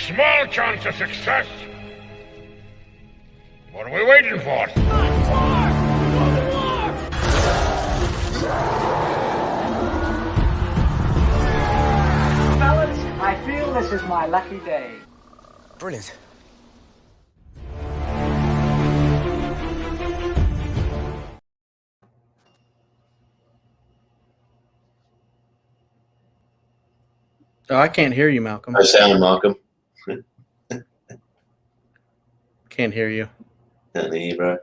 Small chance of success. What are we waiting for? Fellas, I feel this is my lucky day. Brilliant. Oh, I can't hear you, Malcolm. I sound Malcolm. Can't hear you. Can't hear you, bro.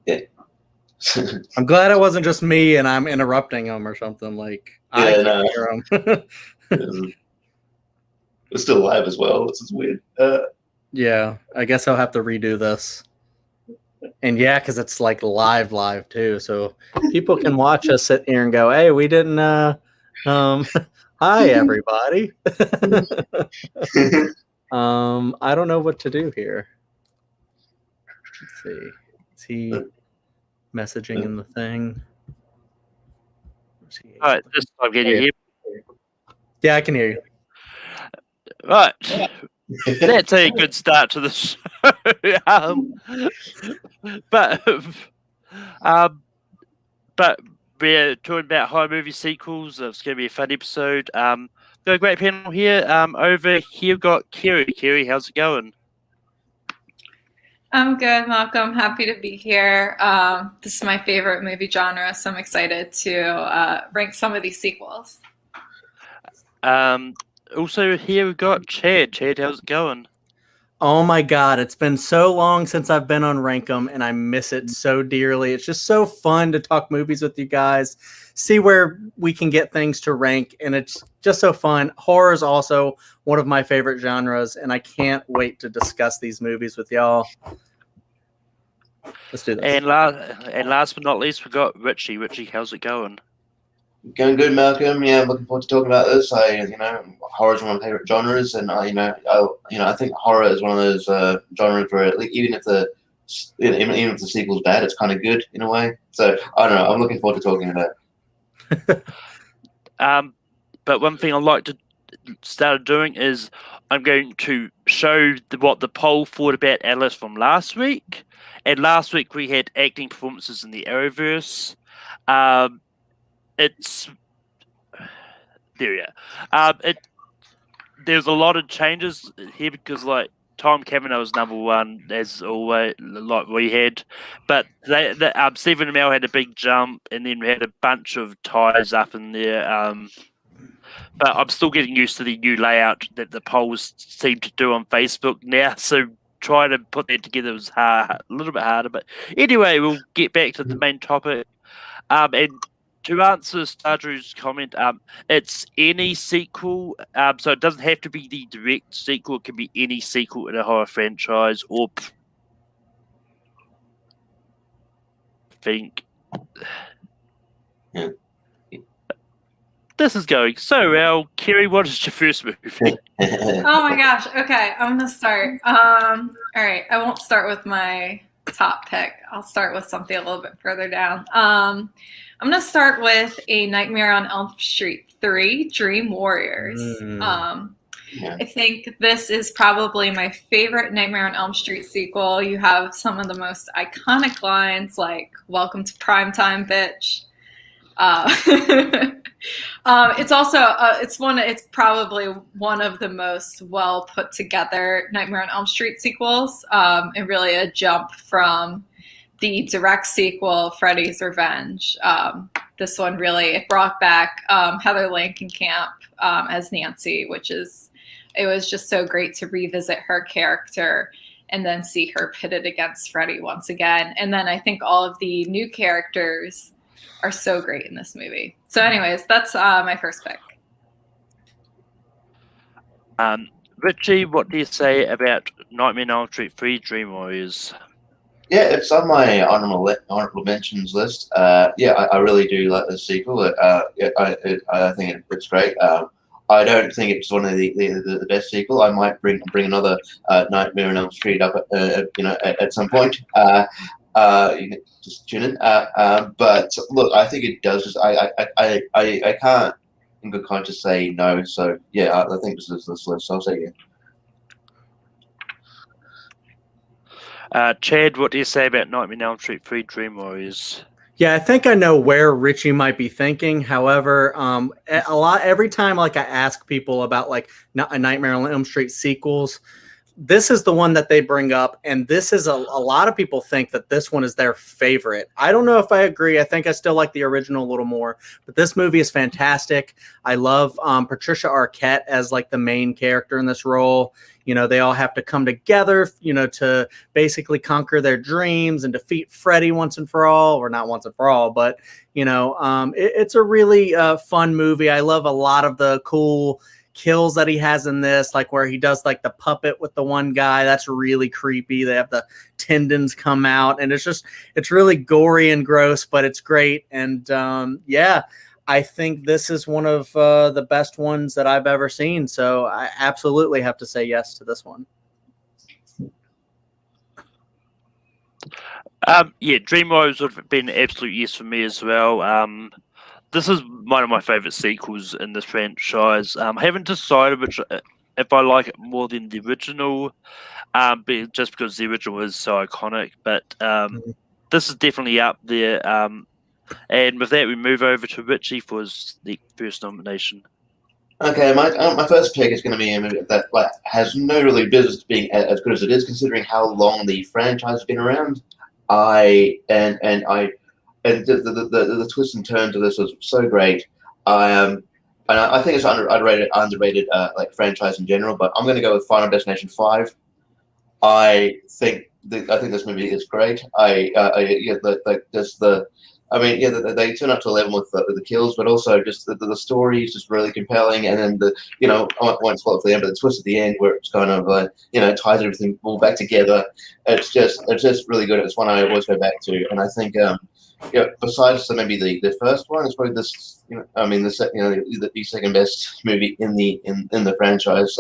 Yeah. I'm glad it wasn't just me and I'm interrupting him or something. Like, I can't hear him. We're still live as well. This is weird. Yeah, I guess I'll have to redo this. And yeah, because it's like live too, so people can watch us sit here and go, "Hey, we didn't." Hi, everybody. I don't know what to do here. Let's see. Is he messaging in the thing? All right, this time can you hear me? Yeah, I can hear you. Right. That's a good start to the show. But we're talking about horror movie sequels. It's going to be a fun episode. Got a great panel here. Over here, we've got Kerry. Kerry, how's it going? I'm good, Malcolm. Happy to be here. This is my favorite movie genre, so I'm excited to rank some of these sequels. Also here we've got Chad. Chad, how's it going? Oh my God, it's been so long since I've been on Rankum and I miss it so dearly. It's just so fun to talk movies with you guys, see where we can get things to rank, and it's just so fun. Horror is also one of my favorite genres, and I can't wait to discuss these movies with y'all. Let's do this. And last but not least, we've got Richie. Richie, how's it going? Going good, Malcolm. Yeah, looking forward to talking about this. Horror is one of my favorite genres, and I think horror is one of those genres where even if the sequel's bad, it's kind of good in a way. So I don't know. I'm looking forward to talking about it. But one thing I'd like to start doing is I'm going to show what the poll thought about Alice from last week. And last week we had acting performances in the Arrowverse. It's there. There's a lot of changes here because Tom Cavanaugh was number one as always, like we had, but Stephen Amell had a big jump, and then we had a bunch of ties up in there. But I'm still getting used to the new layout that the polls seem to do on Facebook now. So trying to put that together was a little bit harder. But anyway, we'll get back to the main topic. And to answer Stardrew's comment, it's any sequel, so it doesn't have to be the direct sequel. It can be any sequel in a horror franchise, or Yeah. This is going so well. Kerry, what is your first movie? Oh my gosh. Okay, I'm gonna start. All right, I won't start with my top pick. I'll start with something a little bit further down. I'm going to start with A Nightmare on Elm Street 3, Dream Warriors. I think this is probably my favorite Nightmare on Elm Street sequel. You have some of the most iconic lines like, "Welcome to primetime, bitch." It's also it's probably one of the most well put together Nightmare on Elm Street sequels, and really a jump from the direct sequel, Freddy's Revenge. This one it brought back Heather Langenkamp as Nancy, it was just so great to revisit her character and then see her pitted against Freddy once again. And then I think all of the new characters are so great in this movie. So anyways, that's my first pick. Richie, what do you say about Nightmare on Elm Street 3, Dream Warriors? Yeah, it's on my honorable mentions list. I really do like the sequel. I think it's great. I don't think it's one of the best sequel. I might bring another Nightmare on Elm Street up at some point. You can just tune in. But look, I think it does. I can't in good conscience say no. So yeah, I think this is this list. I'll say yeah. Chad, what do you say about Nightmare on Elm Street 3 Dream Warriors? Yeah, I think I know where Richie might be thinking. However, every time like I ask people about like a Nightmare on Elm Street sequels, this is the one that they bring up, and this is a lot of people think that this one is their favorite. I don't know if I agree. I think I still like the original a little more, but this movie is fantastic. I love Patricia Arquette as like the main character in this role. You know, they all have to come together, you know, to basically conquer their dreams and defeat Freddy once and for all, or not once and for all, but you know, it's a really fun movie. I love a lot of the cool kills that he has in this, like where he does like the puppet with the one guy. That's really creepy. They have the tendons come out, and it's really gory and gross, but it's great. And yeah, I think this is one of the best ones that I've ever seen. So I absolutely have to say yes to this one. Yeah, Dream Warriors would have been an absolute yes for me as well. This is one of my favorite sequels in this franchise. I haven't decided if I like it more than the original, just because the original is so iconic. But this is definitely up there. And with that, we move over to Richie for the first nomination. Okay, my first pick is going to be a movie that like has no really business being as good as it is, considering how long the franchise has been around. The twists and turns of this was so great. And I think it's underrated like franchise in general. But I'm going to go with Final Destination 5. I think this movie is great. They turn up to 11 with the kills, but also just the story is just really compelling. And then I won't spoil it for the end, but the twist at the end where it's kind of ties everything all back together. It's just really good. It's one I always go back to, and I think besides maybe the first one, it's probably the second best movie in the franchise.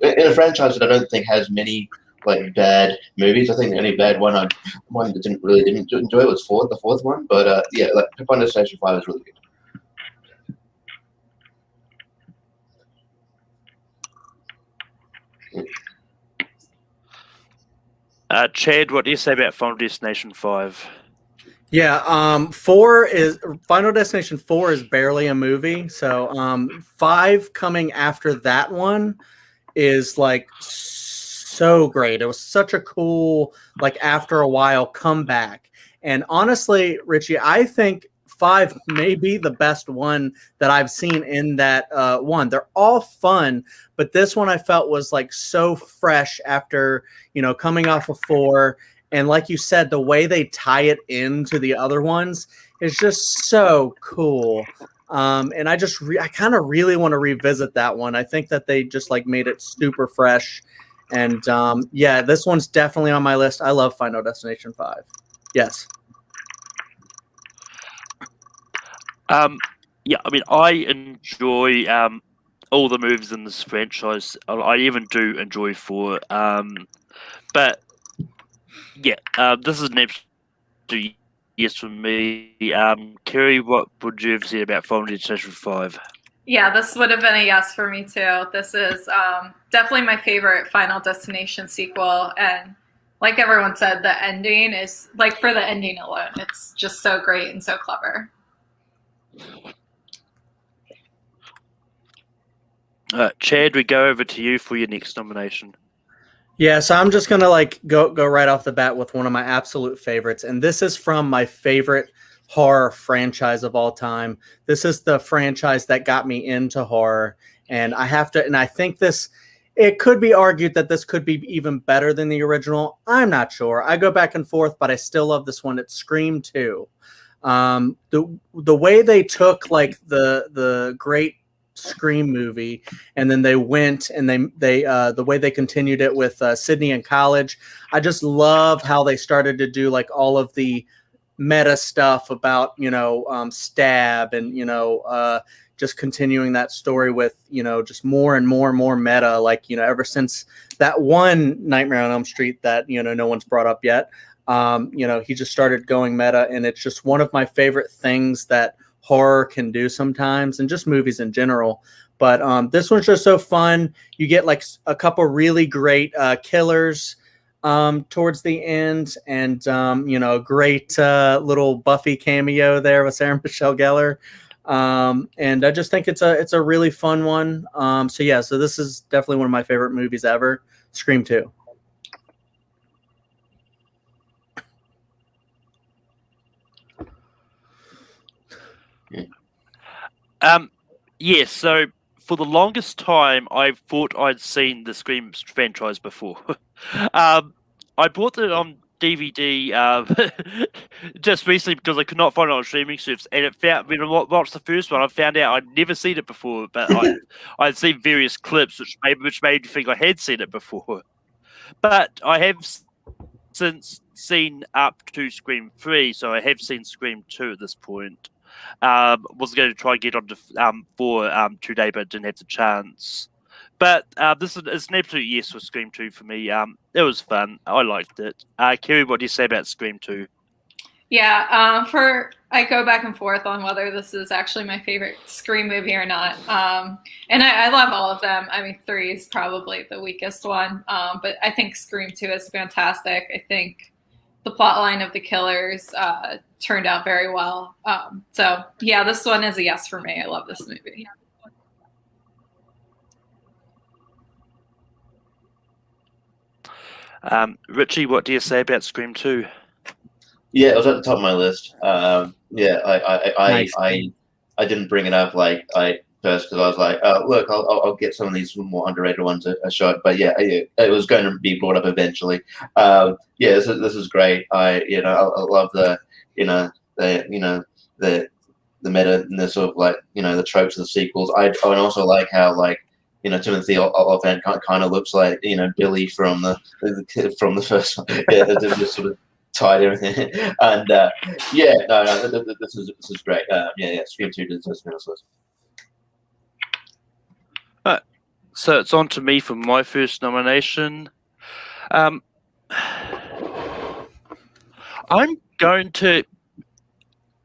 In a franchise that I don't think has many like bad movies. I think the only bad one that didn't enjoy was the fourth one. But yeah, like Final Destination 5 is really good. Chad, what do you say about Final Destination 5? Yeah, Final Destination 4 is barely a movie. So 5 coming after that one is like so great. It was such a cool, like after a while, comeback. And honestly, Richie, I think 5 may be the best one that I've seen in that one. They're all fun, but this one I felt was like so fresh after, coming off of 4. And like you said, the way they tie it into the other ones is just so cool. And I kind of really want to revisit that one. I think that they just like made it super fresh. And yeah, this one's definitely on my list. I love Final Destination 5. Yes. Yeah, I mean, I enjoy all the movies in this franchise. I even do enjoy 4. But yeah, this is an absolute yes for me. Kerry, what would you have said about Final Destination 5? Yeah, this would have been a yes for me too. This is definitely my favorite Final Destination sequel, and like everyone said, the ending is like, for the ending alone, it's just so great and so clever. Chad, we go over to you for your next nomination. Yeah, so I'm just gonna like go right off the bat with one of my absolute favorites, and this is from my favorite horror franchise of all time. This is the franchise that got me into horror, and I think it could be argued that this could be even better than the original. I'm not sure. I go back and forth, but I still love this one. It's Scream 2. The way they took like the great Scream movie, and then they went and they the way they continued it with Sydney in college. I just love how they started to do like all of the meta stuff about Stab, and just continuing that story with just more and more and more meta, like ever since that one Nightmare on Elm Street that no one's brought up yet. He just started going meta, and it's just one of my favorite things that horror can do sometimes, and just movies in general. But this one's just so fun. You get like a couple really great killers towards the end, and a great little Buffy cameo there with Sarah Michelle Gellar. And I just think it's a really fun one. So this is definitely one of my favorite movies ever. Scream 2. Yes, so for the longest time, I thought I'd seen the Scream franchise before. I bought it on DVD just recently because I could not find it on streaming service, and when I watched the first one, I found out I'd never seen it before, but I'd seen various clips which made me think I had seen it before. But I have since seen up to Scream 3, so I have seen Scream 2 at this point. Was going to try and get on to 4 today, but didn't have the chance. But this is an absolute yes for Scream 2 for me. It was fun. I liked it. Kerry, what do you say about Scream 2? Yeah, I go back and forth on whether this is actually my favorite Scream movie or not. And I love all of them. I mean, 3 is probably the weakest one. But I think Scream 2 is fantastic. I think the plot line of the killers turned out very well. So yeah, this one is a yes for me. I love this movie. Richie, what do you say about Scream 2? Yeah, it was at the top of my list. Yeah, Nice. I didn't bring it up first because I was like, oh, look, I'll get some of these more underrated ones a shot. But yeah, it was going to be brought up eventually. Yeah, this is great. I love the meta-ness of the tropes of the sequels. I also like how Timothy Olyphant kind of looks like Billy from the first one. Yeah, they just sort of tied everything. And this is great. Scream 2 deserves me on this list. So it's on to me for my first nomination. I've got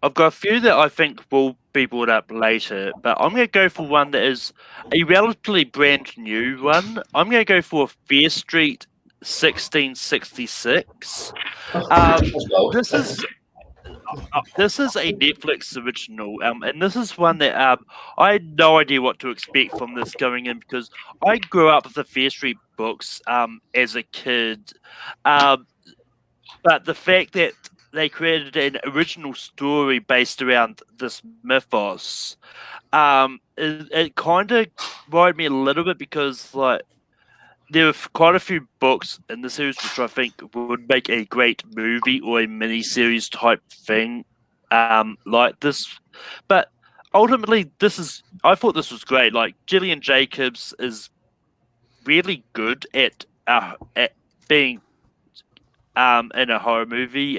a few that I think will be brought up later, but I'm going to go for one that is a relatively brand new one. I'm going to go for Fear Street 1666. This is a Netflix original, and this is one that I had no idea what to expect from this going in because I grew up with the Fear Street books as a kid, but the fact that they created an original story based around this mythos, it kind of worried me a little bit because there are quite a few books in the series which I think would make a great movie or a miniseries type thing like this. But ultimately, I thought this was great. Like, Gillian Jacobs is really good at being in a horror movie.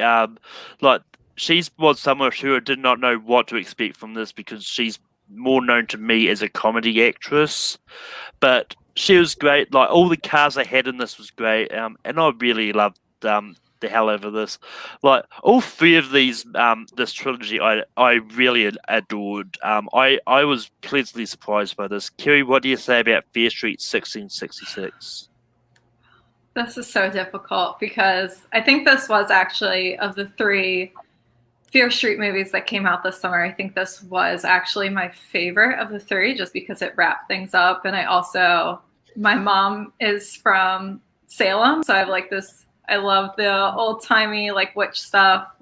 She was someone who did not know what to expect from this because she's more known to me as a comedy actress. But she was great. Like, all the cars they had in this was great, and I really loved the hell out of this. Like, all 3 of these, this trilogy, I really adored. I was pleasantly surprised by this. Kerry, what do you say about Fear Street 1666? This is so difficult because I think this was actually, of the 3 Fear Street movies that came out this summer, I think this was actually my favorite of the 3 just because it wrapped things up. And my mom is from Salem, so I have I love the old-timey witch stuff.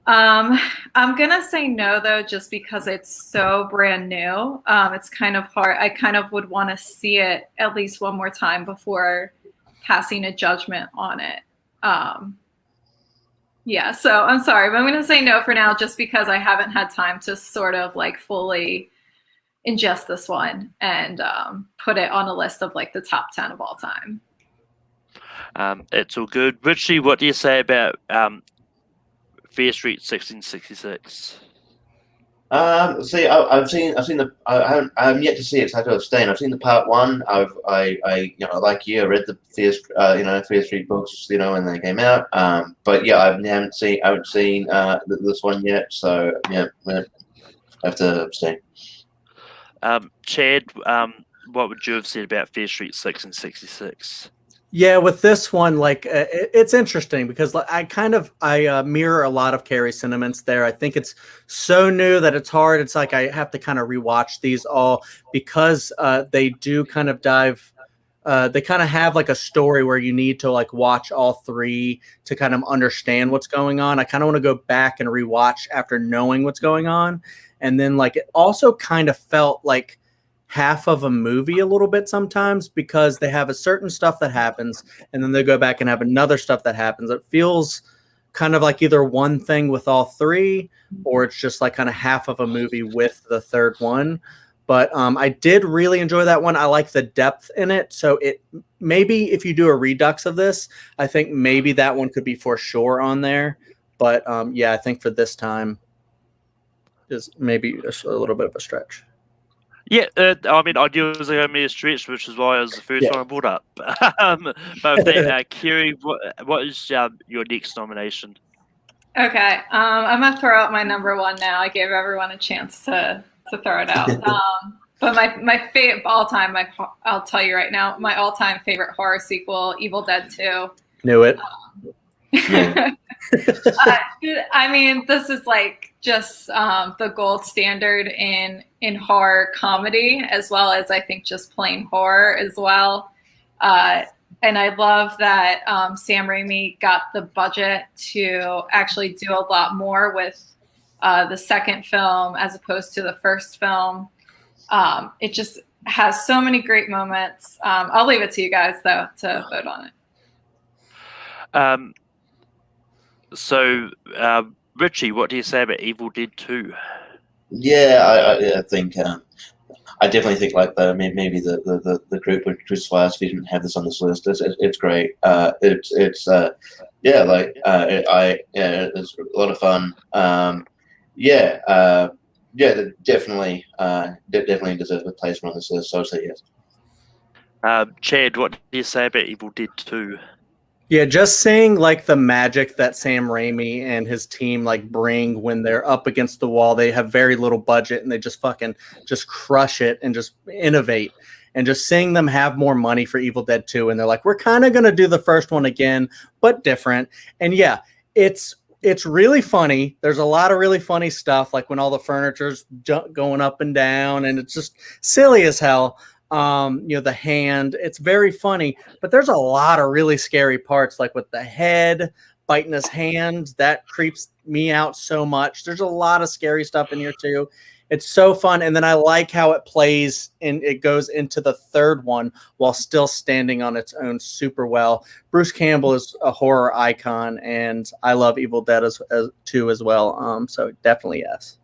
I'm gonna say no though, just because it's so brand new. It's kind of hard. I kind of would want to see it at least one more time before passing a judgment on it. Yeah, so I'm sorry, but I'm gonna say no for now, just because I haven't had time to sort of fully ingest this one and put it on a list of the top 10 of all time. It's all good. Richie, what do you say about Fear Street 1666? See, I've seen I haven't yet to see it, so I have to abstain. I've seen the part 1. I like you, I read the Fear Street books, when they came out. But yeah, I haven't seen this one yet. So yeah, have to abstain. Chad, what would you have said about Fear Street 6 and 66? Yeah, with this one, like it's interesting because like, I mirror a lot of Carrie's sentiments there. I think it's so new that it's hard. It's like I have to kind of rewatch these all because they do kind of dive. They kind of have like a story where you need to like watch all three to kind of understand what's going on. I kind of want to go back and rewatch after knowing what's going on, and then like it also kind of felt like half of a movie a little bit sometimes because they have a certain stuff that happens and then they go back and have another stuff that happens. It feels kind of like either one thing with all three or it's just like kind of half of a movie with the third one. But I did really enjoy that one. I like the depth in it. So it maybe if you do a redux of this, I think maybe that one could be for sure on there. But yeah, I think for this time is maybe a little bit of a stretch. Yeah, I mean, I knew it was going to be a stretch, which is why it was the first one I brought up. But Kerry, what is your next nomination? Okay, I'm gonna throw out my number one now. I gave everyone a chance to throw it out. But my favorite all-time, I'll tell you right now, my all-time favorite horror sequel, Evil Dead 2. Knew it. I mean, this is like just the gold standard in horror comedy, as well as I think just plain horror as well. And I love that Sam Raimi got the budget to actually do a lot more with the second film as opposed to the first film. It just has so many great moments. I'll leave it to you guys, though, to vote on it. So, Richie, what do you say about Evil Dead 2? Yeah, I think I definitely think like maybe the group would crucify us if we didn't have this on this list. It's great. It's it's a lot of fun. Definitely deserves a placement on this list. So I'd say yes. Chad, what do you say about Evil Dead 2? Yeah, just seeing like the magic that Sam Raimi and his team like bring when they're up against the wall. They have very little budget and they just fucking just crush it and just innovate. And just seeing them have more money for Evil Dead 2 and they're like, we're kind of going to do the first one again, but different. And yeah, it's really funny. There's a lot of really funny stuff, like when all the furniture's going up and down and it's just silly as hell. The hand, it's very funny, but there's a lot of really scary parts, like with the head biting his hand. That creeps me out so much. There's a lot of scary stuff in here too. It's so fun. And then I like how it plays and it goes into the third one while still standing on its own super well. Bruce Campbell is a horror icon and I love Evil Dead as 2 as well. So definitely yes.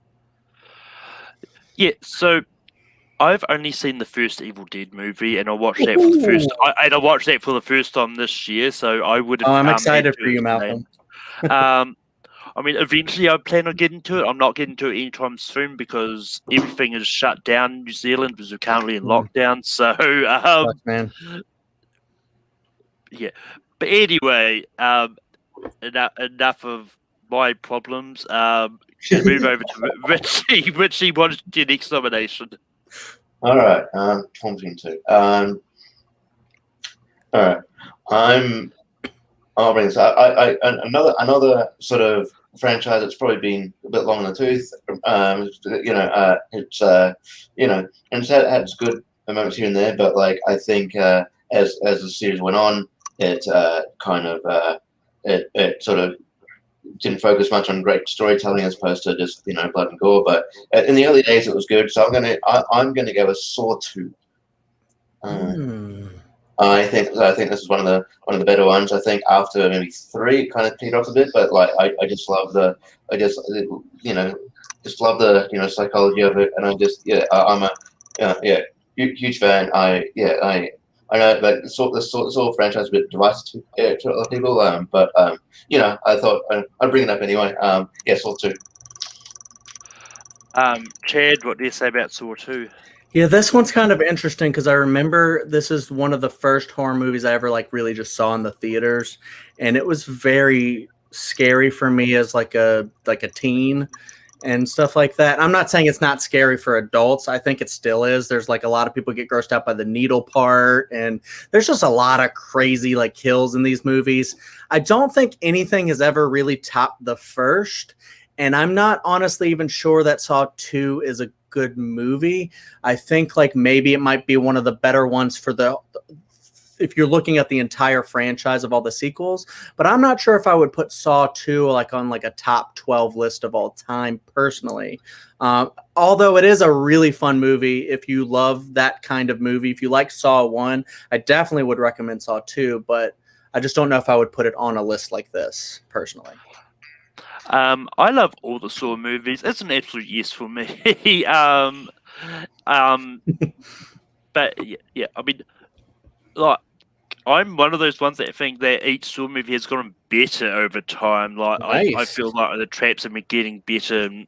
Yeah. So I've only seen the first Evil Dead movie, and I watched that for the first. I watched that for the first time this year, so I would have. I'm excited for you, Malcolm. I mean, eventually I plan on getting to it. I'm not getting to it anytime soon because everything is shut down in New Zealand because we're currently in lockdown. So, man. Yeah. But anyway, enough of my problems. Move over to Richie. Richie, what is your next nomination? All right, 2022. All right, I'll bring this. Another sort of franchise that's probably been a bit long in the tooth. It's had its good moments here and there, but like I think as the series went on, it it sort of didn't focus much on great storytelling as opposed to just blood and gore. But in the early days, it was good. So I'm gonna go with Saw 2. I think this is one of the better ones. I think after maybe 3, it kind of petered off a bit. But like I just love the psychology of it, and I'm a huge fan. I know that the Saw franchise is a bit divisive to a lot of people, I thought I'd bring it up anyway. Saw 2. Chad, what do you say about Saw 2? Yeah, this one's kind of interesting because I remember this is one of the first horror movies I ever like really just saw in the theaters, and it was very scary for me as like a teen. and stuff like that. I'm not saying it's not scary for adults. I think it still is. There's like a lot of people get grossed out by the needle part, and there's just a lot of crazy like kills in these movies. I don't think anything has ever really topped the first, and I'm not honestly even sure that Saw 2 is a good movie. I think like maybe it might be one of the better ones for if you're looking at the entire franchise of all the sequels, but I'm not sure if I would put Saw 2 like on like a top 12 list of all time personally. Although it is a really fun movie. If you love that kind of movie, if you like Saw 1, I definitely would recommend Saw 2, but I just don't know if I would put it on a list like this personally. I love all the Saw movies. It's an absolute yes for me. But yeah, I mean, like, I'm one of those ones that think that each Saw movie has gotten better over time. Like, Nice. I feel like the traps have been getting better and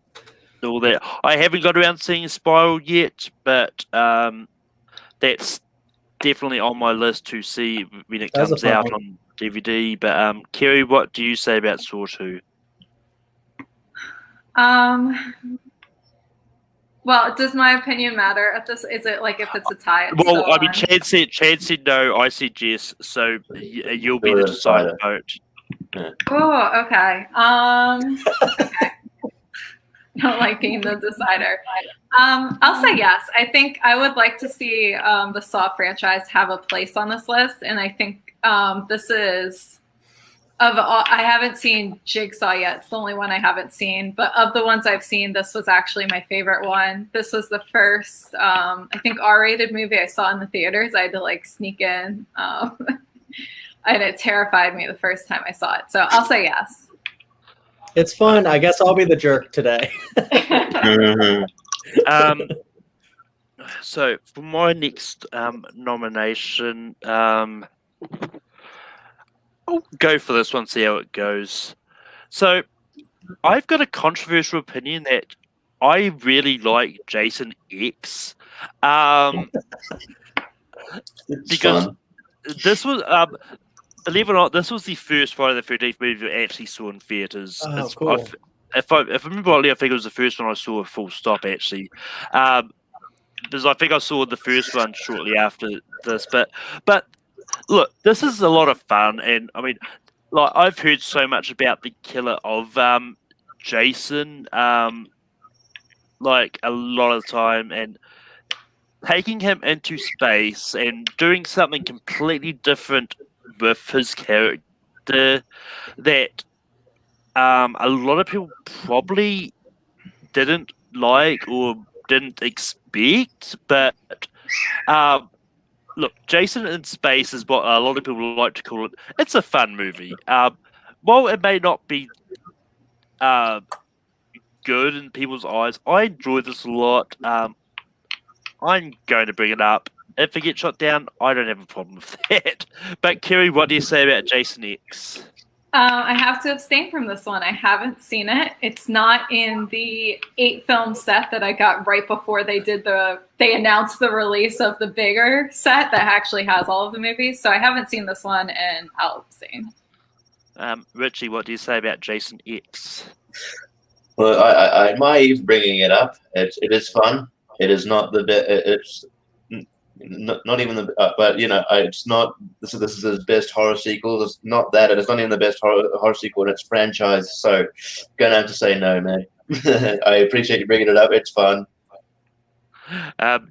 all that. I haven't got around seeing Spiral yet, but that's definitely on my list to see when it That's a comes fun out one. on DVD. But Kerry, what do you say about Saw 2? Well, does my opinion matter at this? Is it like if it's a tie? It's Well, still I mean, on? Chad said no, I said yes, so you'll be the deciding vote. Oh, okay. Okay. Don't like being the decider. I'll say yes. I think I would like to see the Saw franchise have a place on this list, and I think this is of all. I haven't seen Jigsaw yet. It's the only one I haven't seen, but of the ones I've seen, this was actually my favorite one. This was the first, I think, R-rated movie I saw in the theaters. I had to like sneak in, and it terrified me the first time I saw it. So I'll say yes. It's fun. I guess I'll be the jerk today. So for my next nomination, I'll go for this one, see how it goes. So I've got a controversial opinion that I really like Jason X. Because fun. this was, believe it or not, this was the first Friday the 13th movie I actually saw in theaters. Oh, cool. If I remember rightly, I think it was the first one I saw a full stop actually. Because I think I saw the first one shortly after this. But look, this is a lot of fun, and I mean, like I've heard so much about the killer of Jason, like a lot of the time, and taking him into space and doing something completely different with his character that a lot of people probably didn't like or didn't expect, but look, Jason in Space is what a lot of people like to call it. It's a fun movie. While it may not be good in people's eyes, I enjoy this a lot. I'm going to bring it up. If it gets shot down, I don't have a problem with that. But Kerry, what do you say about Jason X? I have to abstain from this one. I haven't seen it. It's not in the 8-film set that I got right before they announced the release of the bigger set that actually has all of the movies. So I haven't seen this one, and I'll abstain. Richie, what do you say about Jason X? Well, I admire you for bringing it up. It is fun. It is not the bit. It's not even the. But you know, it's not. This is his best horror sequel. It's not that. It's not even the best horror sequel in its franchise. So, gonna have to say no, man. I appreciate you bringing it up. It's fun.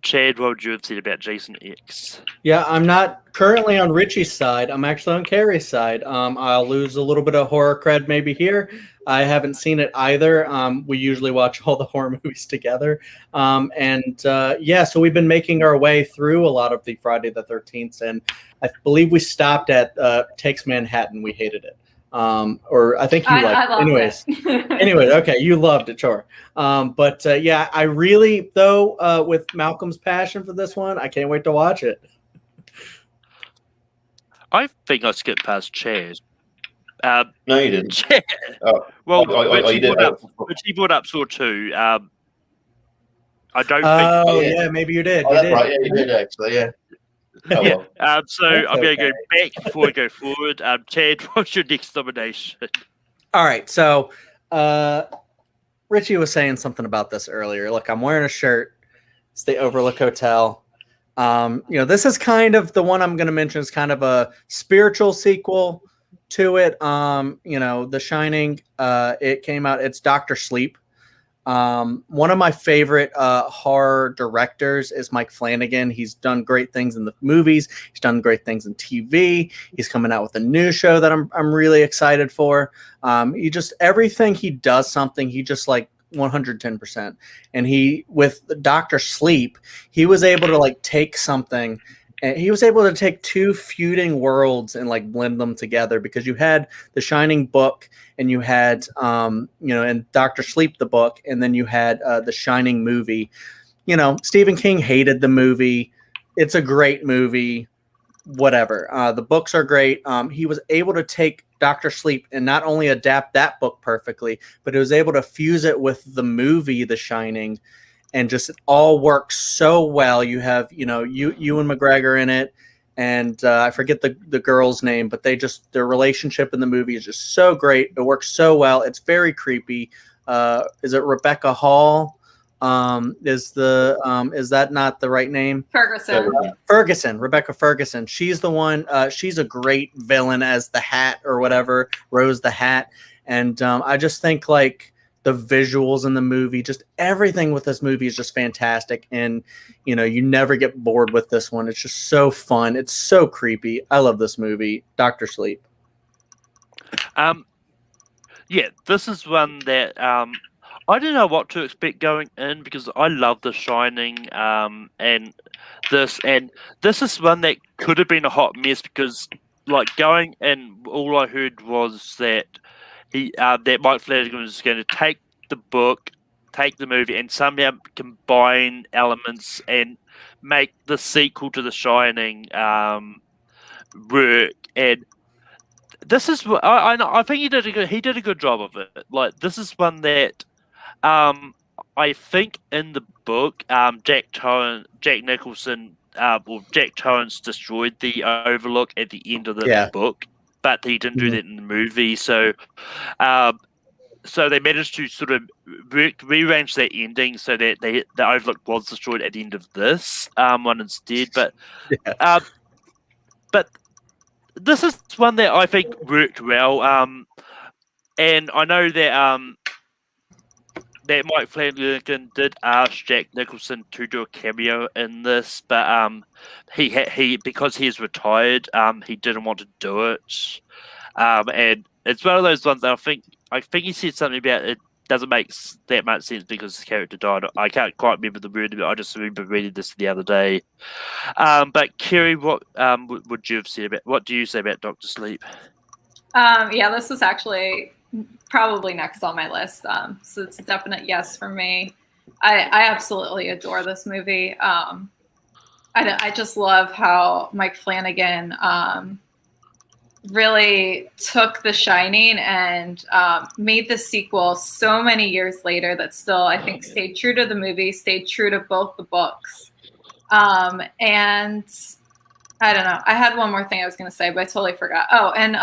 Chad, what would you have said about Jason X? Yeah, I'm not currently on Richie's side. I'm actually on Carrie's side. I'll lose a little bit of horror cred maybe here. I haven't seen it either. We usually watch all the horror movies together. Yeah, so we've been making our way through a lot of the Friday the 13th, and I believe we stopped at Takes Manhattan. We hated it. Or I think you liked it. Anyways. Anyways, okay, you loved it, sure. Yeah, I really, though, with Malcolm's passion for this one, I can't wait to watch it. I think I skipped past Chad. No, you didn't. Chad. Oh. Well, you did. Richie brought up Saw 2. I don't think. Oh, yeah, maybe you did. Oh, that's right. Yeah, you did actually. Yeah. Oh, yeah. well. So I'm going to go back before I go forward. Chad, what's your next nomination? All right. So Richie was saying something about this earlier. Look, I'm wearing a shirt. It's the Overlook Hotel. This is kind of the one I'm going to mention is kind of a spiritual sequel to it. The Shining, it came out. It's Dr. Sleep. One of my favorite horror directors is Mike Flanagan. He's done great things in the movies. He's done great things in TV. He's coming out with a new show that I'm really excited for. He just everything he does something, he just like 110%. And he with Dr. Sleep, he was able to like take something. And he was able to take two feuding worlds and like blend them together because you had the Shining book and you had, and Dr. Sleep, the book, and then you had the Shining movie. Stephen King hated the movie. It's a great movie, whatever. The books are great. He was able to take Dr. Sleep and not only adapt that book perfectly, but he was able to fuse it with the movie, The Shining. And just it all works so well. You have, Ewan McGregor in it, and I forget the girl's name, but their relationship in the movie is just so great. It works so well. It's very creepy. Is it Rebecca Hall? Is that not the right name? Ferguson. Rebecca Ferguson. She's the one. She's a great villain as the Hat or whatever, Rose the Hat. And I just think like the visuals in the movie, just everything with this movie is just fantastic. And, you never get bored with this one. It's just so fun. It's so creepy. I love this movie, Dr. Sleep. This is one that I didn't know what to expect going in because I love The Shining, and this is one that could have been a hot mess because, like, going in, all I heard was that that Mike Flanagan was going to take the book, take the movie, and somehow combine elements and make the sequel to The Shining work. And this is what I think he did a good job of it. Like, this is one that I think in the book, Jack Nicholson, Jack Torrance destroyed the Overlook at the end of the book. But he didn't do that in the movie, so they managed to sort of rearrange that ending so that the Overlook was destroyed at the end of this one instead. But but this is one that I think worked well, and I know that that Mike Flanagan did ask Jack Nicholson to do a cameo in this, but he because he's retired, he didn't want to do it, and it's one of those ones that I think he said something about it doesn't make that much sense because his character died. I can't quite remember the word of it. I just remember reading this the other day. But Kerry, what would you have said about? What do you say about Dr. Sleep? This was actually probably next on my list. So it's a definite yes for me. I absolutely adore this movie. I just love how Mike Flanagan really took The Shining and made the sequel so many years later that still, I think, stayed true to the movie, stayed true to both the books. And I don't know. I had one more thing I was going to say, but I totally forgot. Oh, and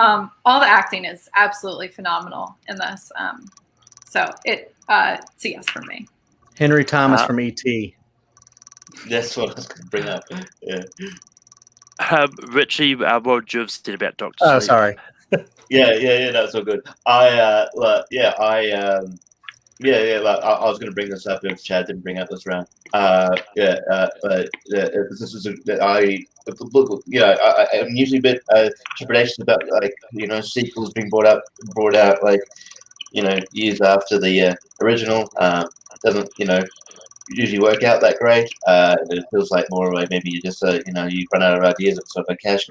all the acting is absolutely phenomenal in this. So it's a yes for me. Henry Thomas from E.T. That's what I was going to bring up. Yeah. Richie, what would you have said about Dr. Sleep? Oh, sorry. Yeah, that's all good. I was going to bring this up if Chad didn't bring up this round. This is I'm usually a bit trepidatious about sequels being brought out years after the original. Doesn't usually work out that great. It feels like more of a maybe you just you run out of ideas of sort of a cash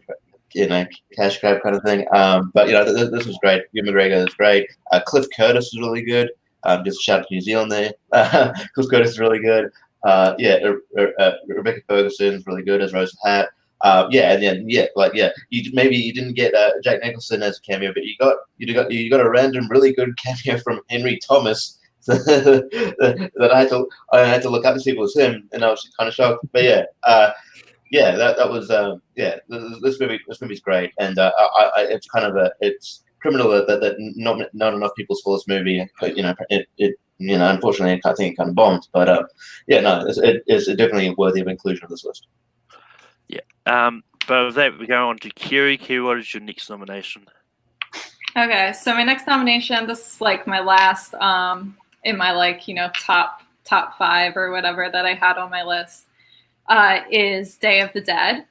grab kind of thing. But this was great. Ewan McGregor is great. Cliff Curtis is really good. Just shout out to New Zealand there. Cliff Curtis is really good. Rebecca Ferguson is really good as Rose the Hat. You didn't get Jack Nicholson as a cameo, but you got a random really good cameo from Henry Thomas. that I had to look up to see if it was him, and I was kind of shocked. But that was this movie's great, and it's criminal that not enough people saw this movie. unfortunately, I think it kind of bombed. But yeah, no, it's definitely worthy of inclusion on this list. Yeah. But with that, we go on to Kiri. Kiri, what is your next nomination? Okay, so my next nomination, this is like my last in my top 5 or whatever that I had on my list, is Day of the Dead.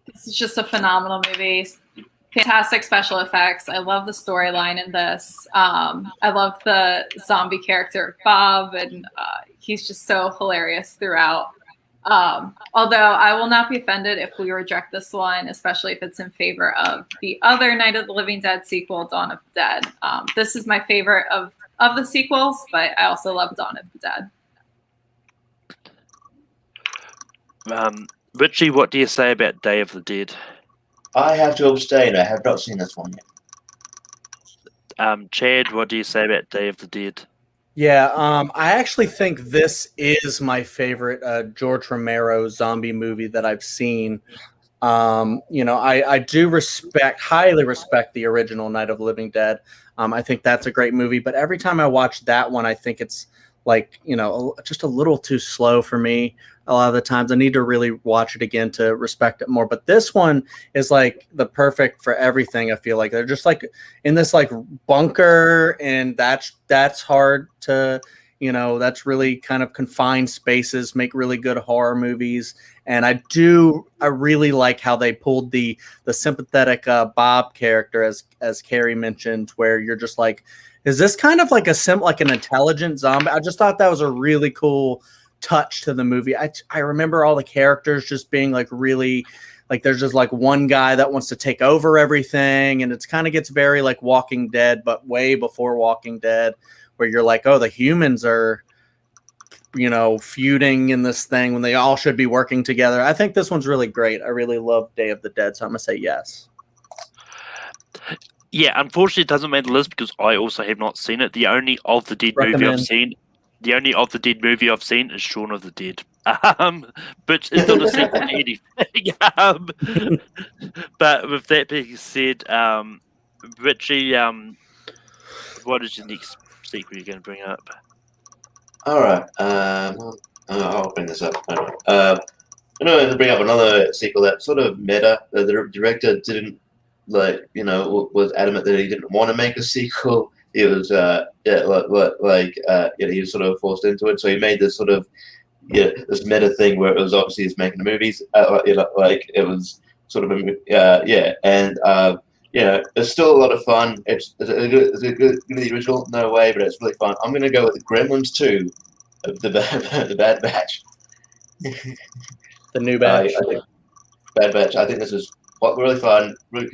This is just a phenomenal movie. Fantastic special effects. I love the storyline in this. I love the zombie character Bob, and he's just so hilarious throughout. Although I will not be offended if we reject this one, especially if it's in favor of the other Night of the Living Dead sequel, Dawn of the Dead. This is my favorite of the sequels, but I also love Dawn of the Dead. Richie, what do you say about Day of the Dead? I have to abstain. I have not seen this one yet. Chad, what do you say about Day of the Dead? Yeah, I actually think this is my favorite George Romero zombie movie that I've seen. I do highly respect the original Night of the Living Dead. I think that's a great movie, but every time I watch that one, I think it's like, just a little too slow for me. A lot of the times I need to really watch it again to respect it more. But this one is like the perfect for everything. I feel like they're just like in this like bunker, and that's hard to, that's really kind of confined spaces, make really good horror movies. And I really like how they pulled the sympathetic Bob character, as Carrie mentioned, where you're just like, is this kind of like an intelligent zombie? I just thought that was a really cool touch to the movie. I remember all the characters just being like really, like there's just like one guy that wants to take over everything, and it's kind of gets very like Walking Dead, but way before Walking Dead, where you're like, oh, the humans are, feuding in this thing when they all should be working together. I think this one's really great. I really love Day of the Dead, so I'm gonna say yes. Yeah, unfortunately, it doesn't make the list because I also have not seen it. The only of the Dead movie I've seen is Shaun of the Dead. But it's not a sequel to anything. But with that being said, Richie, what is your next sequel you're going to bring up? All right. I'll bring this up. I'm going to bring up another sequel that sort of meta. The director didn't was adamant that he didn't want to make a sequel. He was he was sort of forced into it. So he made this sort of this meta thing where it was obviously he's making the movies. It was sort of and it's still a lot of fun. It's a good the original, no way, but it's really fun. I'm gonna go with Gremlins 2, the Bad Batch. The new batch. I think Bad Batch. I think this is really fun. Really,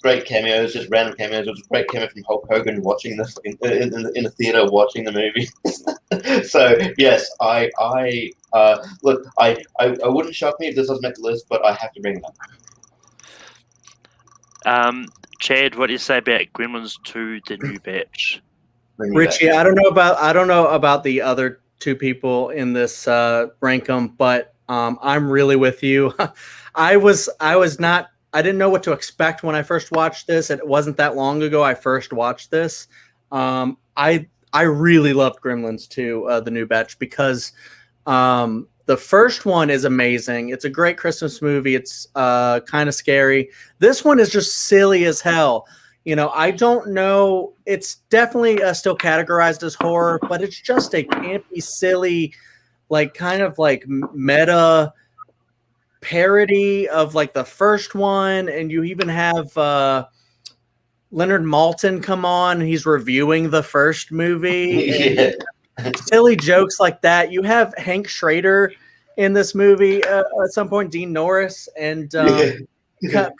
great cameos, just random cameos. It was a great cameo from Hulk Hogan watching this in the theater, watching the movie. So yes, I wouldn't shock me if this doesn't make the list, but I have to bring it up. Chad, what do you say about Gremlins 2, the new batch? Richie, I don't know about the other two people in this rank 'em, but I'm really with you. I didn't know what to expect when I first watched this. It wasn't that long ago I first watched this. I really loved Gremlins 2, the new batch, because the first one is amazing. It's a great Christmas movie. It's kind of scary. This one is just silly as hell. I don't know. It's definitely still categorized as horror, but it's just a campy, silly, like kind of like meta parody of like the first one. And you even have Leonard Maltin come on. He's reviewing the first movie. Silly jokes like that. You have Hank Schrader in this movie at some point, Dean Norris, and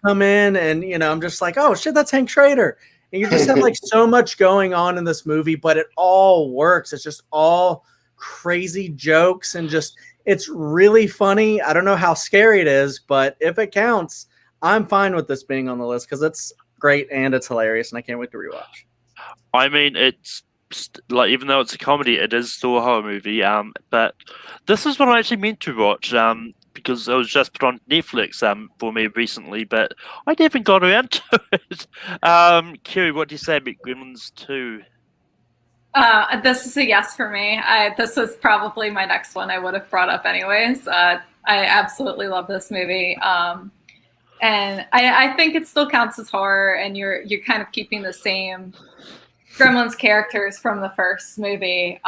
come in, and I'm just like, oh shit, that's Hank Schrader. And you just have like so much going on in this movie, but it all works. It's just all crazy jokes, and just it's really funny. I don't know how scary it is, but if it counts, I'm fine with this being on the list because it's great and it's hilarious, and I can't wait to rewatch. I mean, it's like, even though it's a comedy, it is still a horror movie. But this is what I actually meant to watch. Because it was just put on Netflix for me recently, but I haven't got around to it. Kiri, what do you say about Gremlins 2? This is a yes for me. This was probably my next one I would have brought up anyways. I absolutely love this movie. And I think it still counts as horror, and you're kind of keeping the same Gremlins characters from the first movie.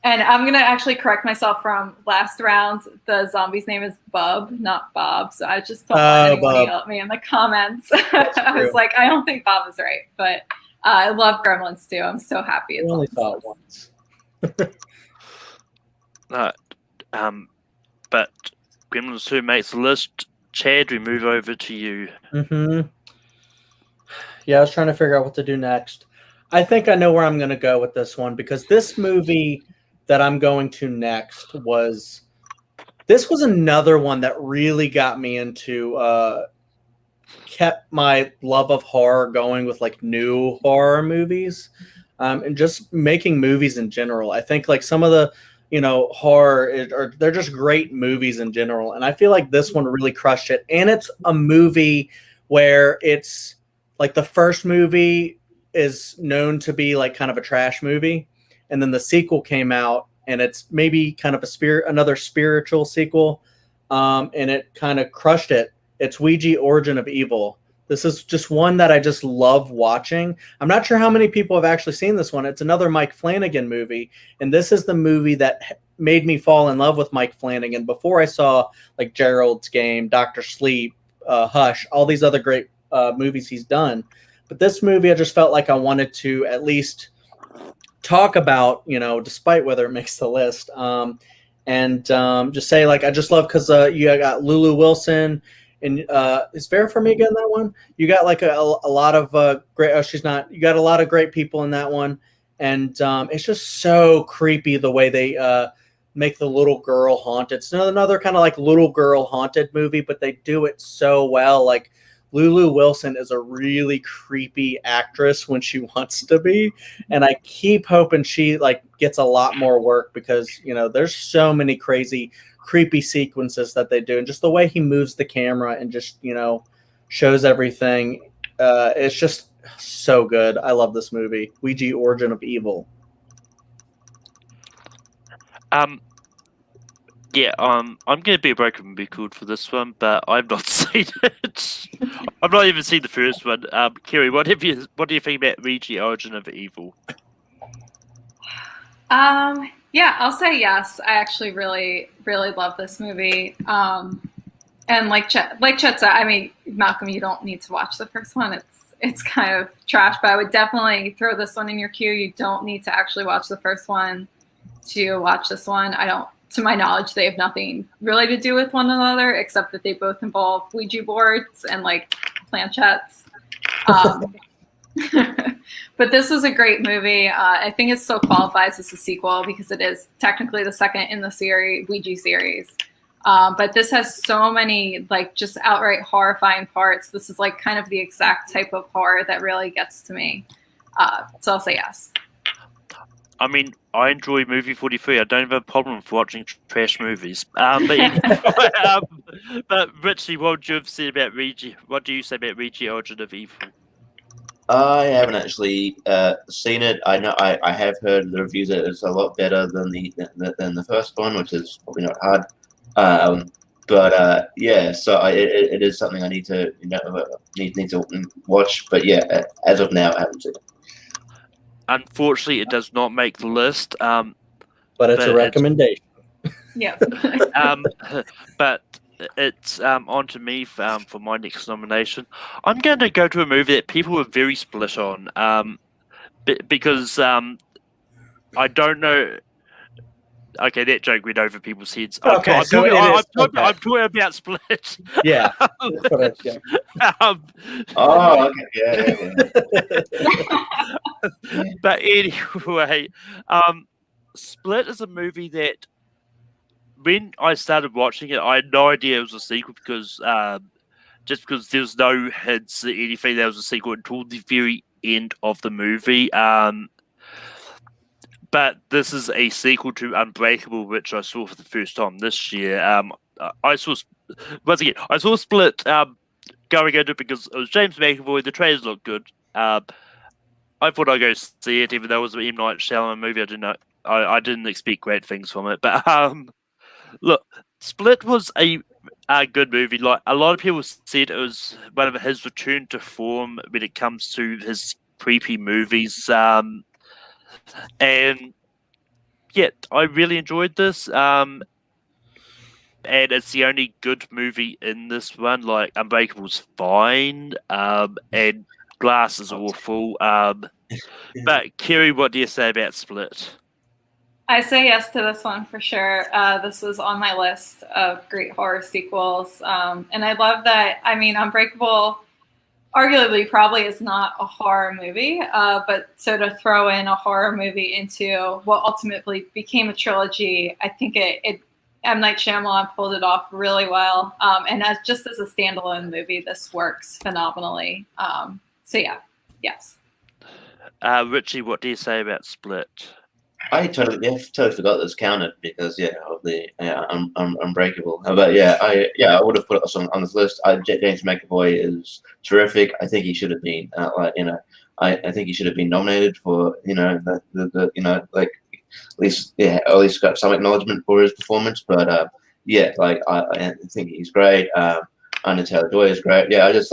And I'm gonna actually correct myself from last round. The zombie's name is Bub, not Bob. So I just don't want anybody yell at me in the comments. I was like, I don't think Bob is right, but I love Gremlins too. I'm so happy it's only saw it once. But Gremlins 2 makes the list. Chad, we move over to you. Yeah, I was trying to figure out what to do next. I think I know where I'm going to go with this one, because this movie that I'm going to next was another one that really got me into, kept my love of horror going with like new horror movies, and just making movies in general. I think like some of the, horror, they're just great movies in general. And I feel like this one really crushed it. And it's a movie where it's like the first movie is known to be like kind of a trash movie. And then the sequel came out, and it's maybe kind of another spiritual sequel. And it kind of crushed it. It's Ouija Origin of Evil. This is just one that I just love watching. I'm not sure how many people have actually seen this one. It's another Mike Flanagan movie. And this is the movie that made me fall in love with Mike Flanagan before I saw like Gerald's Game, Dr. Sleep, Hush, all these other great movies he's done. But this movie, I just felt like I wanted to at least talk about, despite whether it makes the list. And just say, like, I just love, because you got Lulu Wilson. And is Vera Farmiga in that one? You got like a lot of great. Oh, she's not. You got a lot of great people in that one, and it's just so creepy the way they make the little girl haunted. It's another kind of like little girl haunted movie, but they do it so well. Like Lulu Wilson is a really creepy actress when she wants to be, and I keep hoping she like gets a lot more work, because there's so many creepy sequences that they do, and just the way he moves the camera and just shows everything, it's just so good. I love this movie, Ouija Origin of Evil. I'm gonna be broken and be called for this one, but I've not seen it. I've not even seen the first one. Kiri, what do you think about Ouija Origin of Evil? Yeah, I'll say yes. I actually really, really love this movie. And like Chet said, I mean, Malcolm, you don't need to watch the first one. It's kind of trash, but I would definitely throw this one in your queue. You don't need to actually watch the first one to watch this one. To my knowledge, they have nothing really to do with one another, except that they both involve Ouija boards and like planchettes. But this was a great movie. I think it still qualifies as a sequel, because it is technically the second in the Ouija series. But this has so many like just outright horrifying parts. This is like kind of the exact type of horror that really gets to me. So I'll say yes. I mean, I enjoy movie 43. I don't have a problem with watching trash movies. But Richie, what would you have said about Ouija? What do you say about Ouija Origin of Evil? I haven't actually seen it. I know I have heard the reviews that it's a lot better than the first one, which is probably not hard. But yeah, so it is something I need to need to watch. But yeah, as of now, I haven't seen it. Unfortunately, it does not make the list. But it's a recommendation. Yeah. But it's on to me for my next nomination. I'm going to go to a movie that people were very split on, because I don't know. Okay, that joke went over people's heads. Okay, I'm talking about Split. Yeah. Oh, okay. Yeah. But anyway, Split is a movie that when I started watching it, I had no idea it was a sequel, because just because there was no hints that anything that was a sequel until the very end of the movie. But this is a sequel to Unbreakable, which I saw for the first time this year. I saw Split going into it because it was James McAvoy. The trailers looked good. I thought I'd go see it, even though it was an M. Night Shyamalan movie. I didn't expect great things from it. But look, Split was a good movie. Like a lot of people said, it was one of his return to form when it comes to his creepy movies. And yeah, I really enjoyed this. And it's the only good movie in this one. Like Unbreakable's fine, and Glass is awful. But Kerry, what do you say about Split? I say yes to this one for sure. This was on my list of great horror sequels. And I love that. I mean, Unbreakable arguably probably is not a horror movie, but so to throw in a horror movie into what ultimately became a trilogy, I think it M. Night Shyamalan pulled it off really well. And just as a standalone movie, this works phenomenally. So yeah, yes. Richie, what do you say about Split? I totally forgot this counted because of the Unbreakable. But I would have put it on this list. James McAvoy is terrific. I think he should have been I think he should have been nominated for like at least got some acknowledgement for his performance. But I think he's great. Untitled Chapter is great. Yeah, it's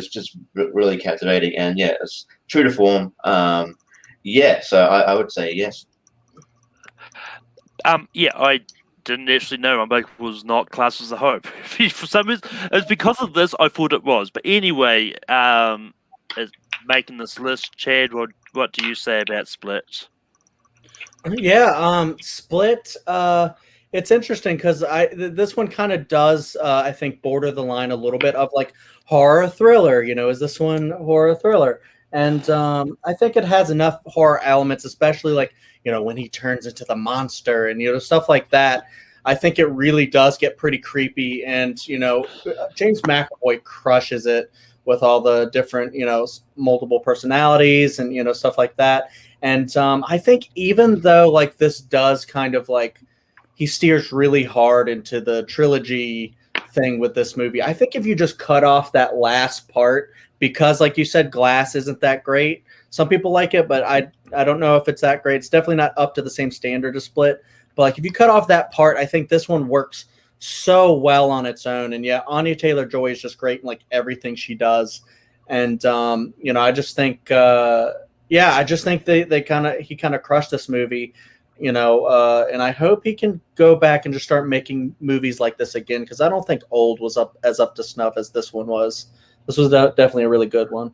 just really captivating, and it's true to form. So I would say yes. I didn't actually know Unbreakable was not classed as a horror movie. For some reason, it's because of this I thought it was. But anyway, making this list, Chad, what do you say about Split? Yeah, Split. It's interesting because this one kind of does I think border the line a little bit of like horror thriller. Is this one horror thriller? And I think it has enough horror elements, especially like when he turns into the monster and stuff like that. I think it really does get pretty creepy, and James McAvoy crushes it with all the different multiple personalities and stuff like that. And I think even though like this does kind of like he steers really hard into the trilogy thing with this movie, I think if you just cut off that last part, because like you said, Glass isn't that great. Some people like it, but I don't know if it's that great. It's definitely not up to the same standard as Split. But like if you cut off that part, I think this one works so well on its own. And Anya Taylor-Joy is just great in like everything she does. And I just think he kind of crushed this movie. And I hope he can go back and just start making movies like this again, because I don't think Old was up to snuff as this one was. This was definitely a really good one.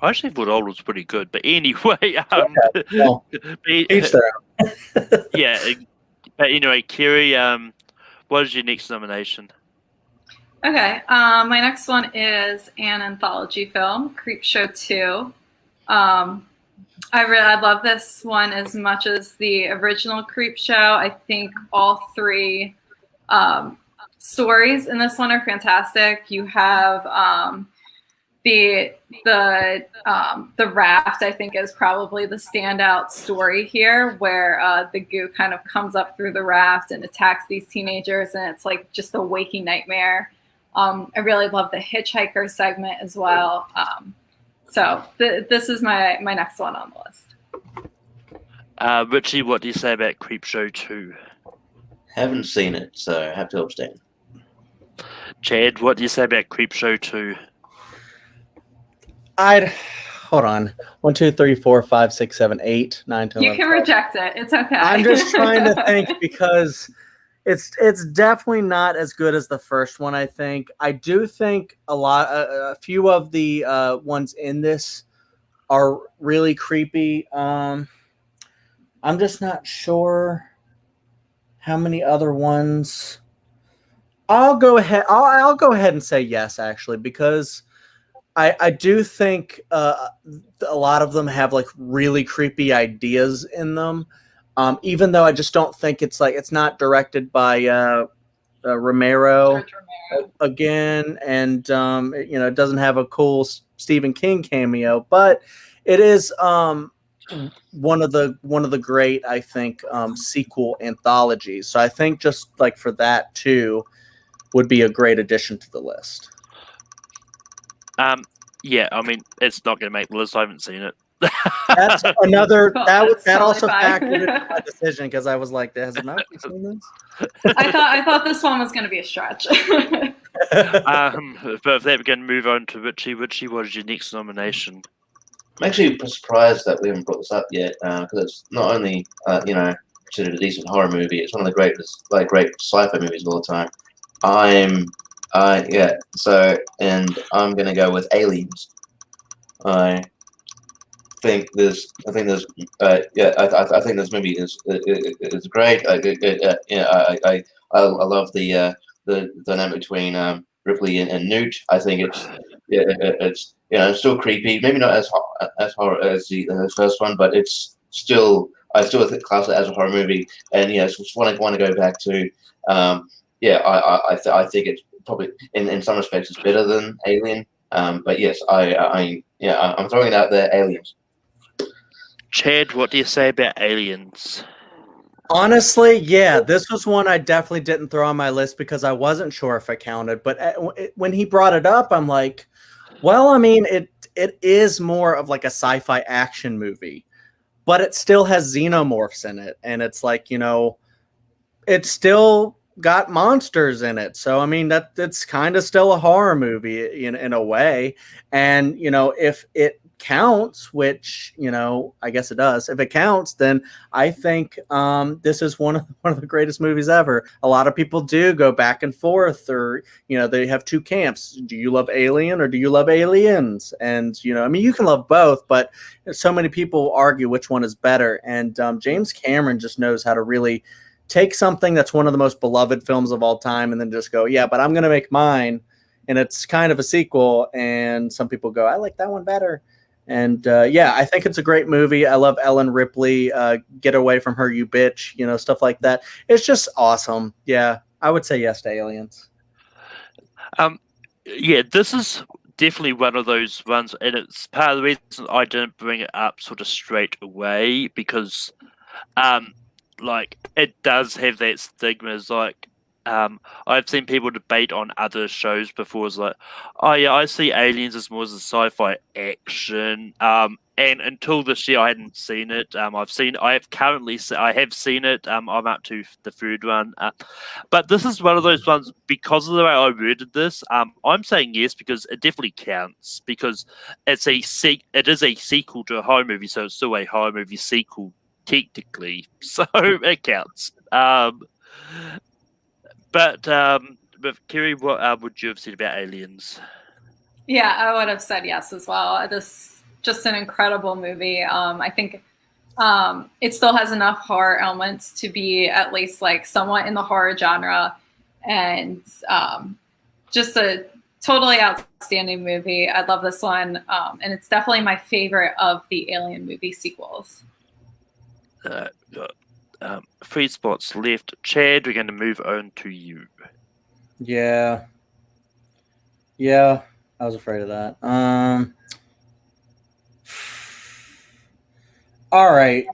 I actually thought Old was pretty good, but anyway, each their own. But anyway, Kerry, what is your next nomination? Okay, my next one is an anthology film, Creepshow 2. I love this one as much as the original Creepshow. I think all three stories in this one are fantastic. You have the raft, I think, is probably the standout story here, where the goo kind of comes up through the raft and attacks these teenagers, and it's like just a waking nightmare. I really love the hitchhiker segment as well. So this is my next one on the list. Richie, what do you say about Creepshow 2? Haven't seen it, so I have to abstain. Chad, what do you say about Creepshow 2? Hold on. 1, 2, 3, 4, 5, 6, 7, 8, 9, 10, 11, You can 12. reject it. It's okay. I'm just trying to think because it's definitely not as good as the first one. I think I do think a few of the ones in this are really creepy. I'm just not sure how many other ones. I'll go ahead and say yes, actually, because I do think a lot of them have like really creepy ideas in them. Even though I just don't think it's not directed by Romero again, and it doesn't have a cool Stephen King cameo, but it is one of the great, I think, sequel anthologies. So I think just like for that too would be a great addition to the list. Yeah, I mean, it's not going to make the list. I haven't seen it. That's another Well, that that's that totally also fine. factored into my decision because I was like, has Malcolm seen this? I thought this one was going to be a stretch. But if that, we're going to move on to Richie. Richie, what is your next nomination? I'm actually surprised that we haven't brought this up yet because it's not only considered a decent horror movie, it's one of the greatest great sci-fi movies of all time. And I'm gonna go with Aliens. I think this I think this movie is great. I love the dynamic between Ripley and Newt. I think it's still creepy. Maybe not as horror as the first one, but it's still I still think class it as a horror movie. And it's just one I want to go back to. I think it's probably in some respects it's better than Alien. But yes, I'm throwing it out there. Aliens. Chad, what do you say about Aliens? Honestly, yeah, this was one I definitely didn't throw on my list because I wasn't sure if it counted. But when he brought it up, I'm like, well, I mean, it is more of like a sci-fi action movie, but it still has xenomorphs in it, and it's like it's still got monsters in it. So I mean, it's kind of still a horror movie in a way, and if it counts, which I guess it does. If it counts, then I think this is one of the greatest movies ever. A lot of people do go back and forth, or they have two camps. Do you love Alien or do you love Aliens? And I mean, you can love both, but so many people argue which one is better. And James Cameron just knows how to really take something that's one of the most beloved films of all time and then just go, yeah, but I'm going to make mine. And it's kind of a sequel. And some people go, I like that one better. And I think it's a great movie. I love Ellen Ripley. Get away from her, you bitch. Stuff like that. It's just awesome. Yeah, I would say yes to Aliens. Yeah, this is definitely one of those ones, and it's part of the reason I didn't bring it up sort of straight away because, it does have that stigma. It's like, I've seen people debate on other shows before. It's like, oh yeah, I see Aliens as more as a sci-fi action. And until this year, I hadn't seen it. I have seen it. I'm up to the third one. But this is one of those ones because of the way I worded this. I'm saying yes because it definitely counts because it is a sequel to a horror movie, so it's still a horror movie sequel technically, so it counts. But Kerry, what would you have said about Aliens? Yeah, I would have said yes as well. This just an incredible movie. I think it still has enough horror elements to be at least like somewhat in the horror genre, and just a totally outstanding movie. I love this one, and it's definitely my favorite of the Alien movie sequels. 3 spots left. Chad, we're going to move on to you. Yeah, I was afraid of that. All right,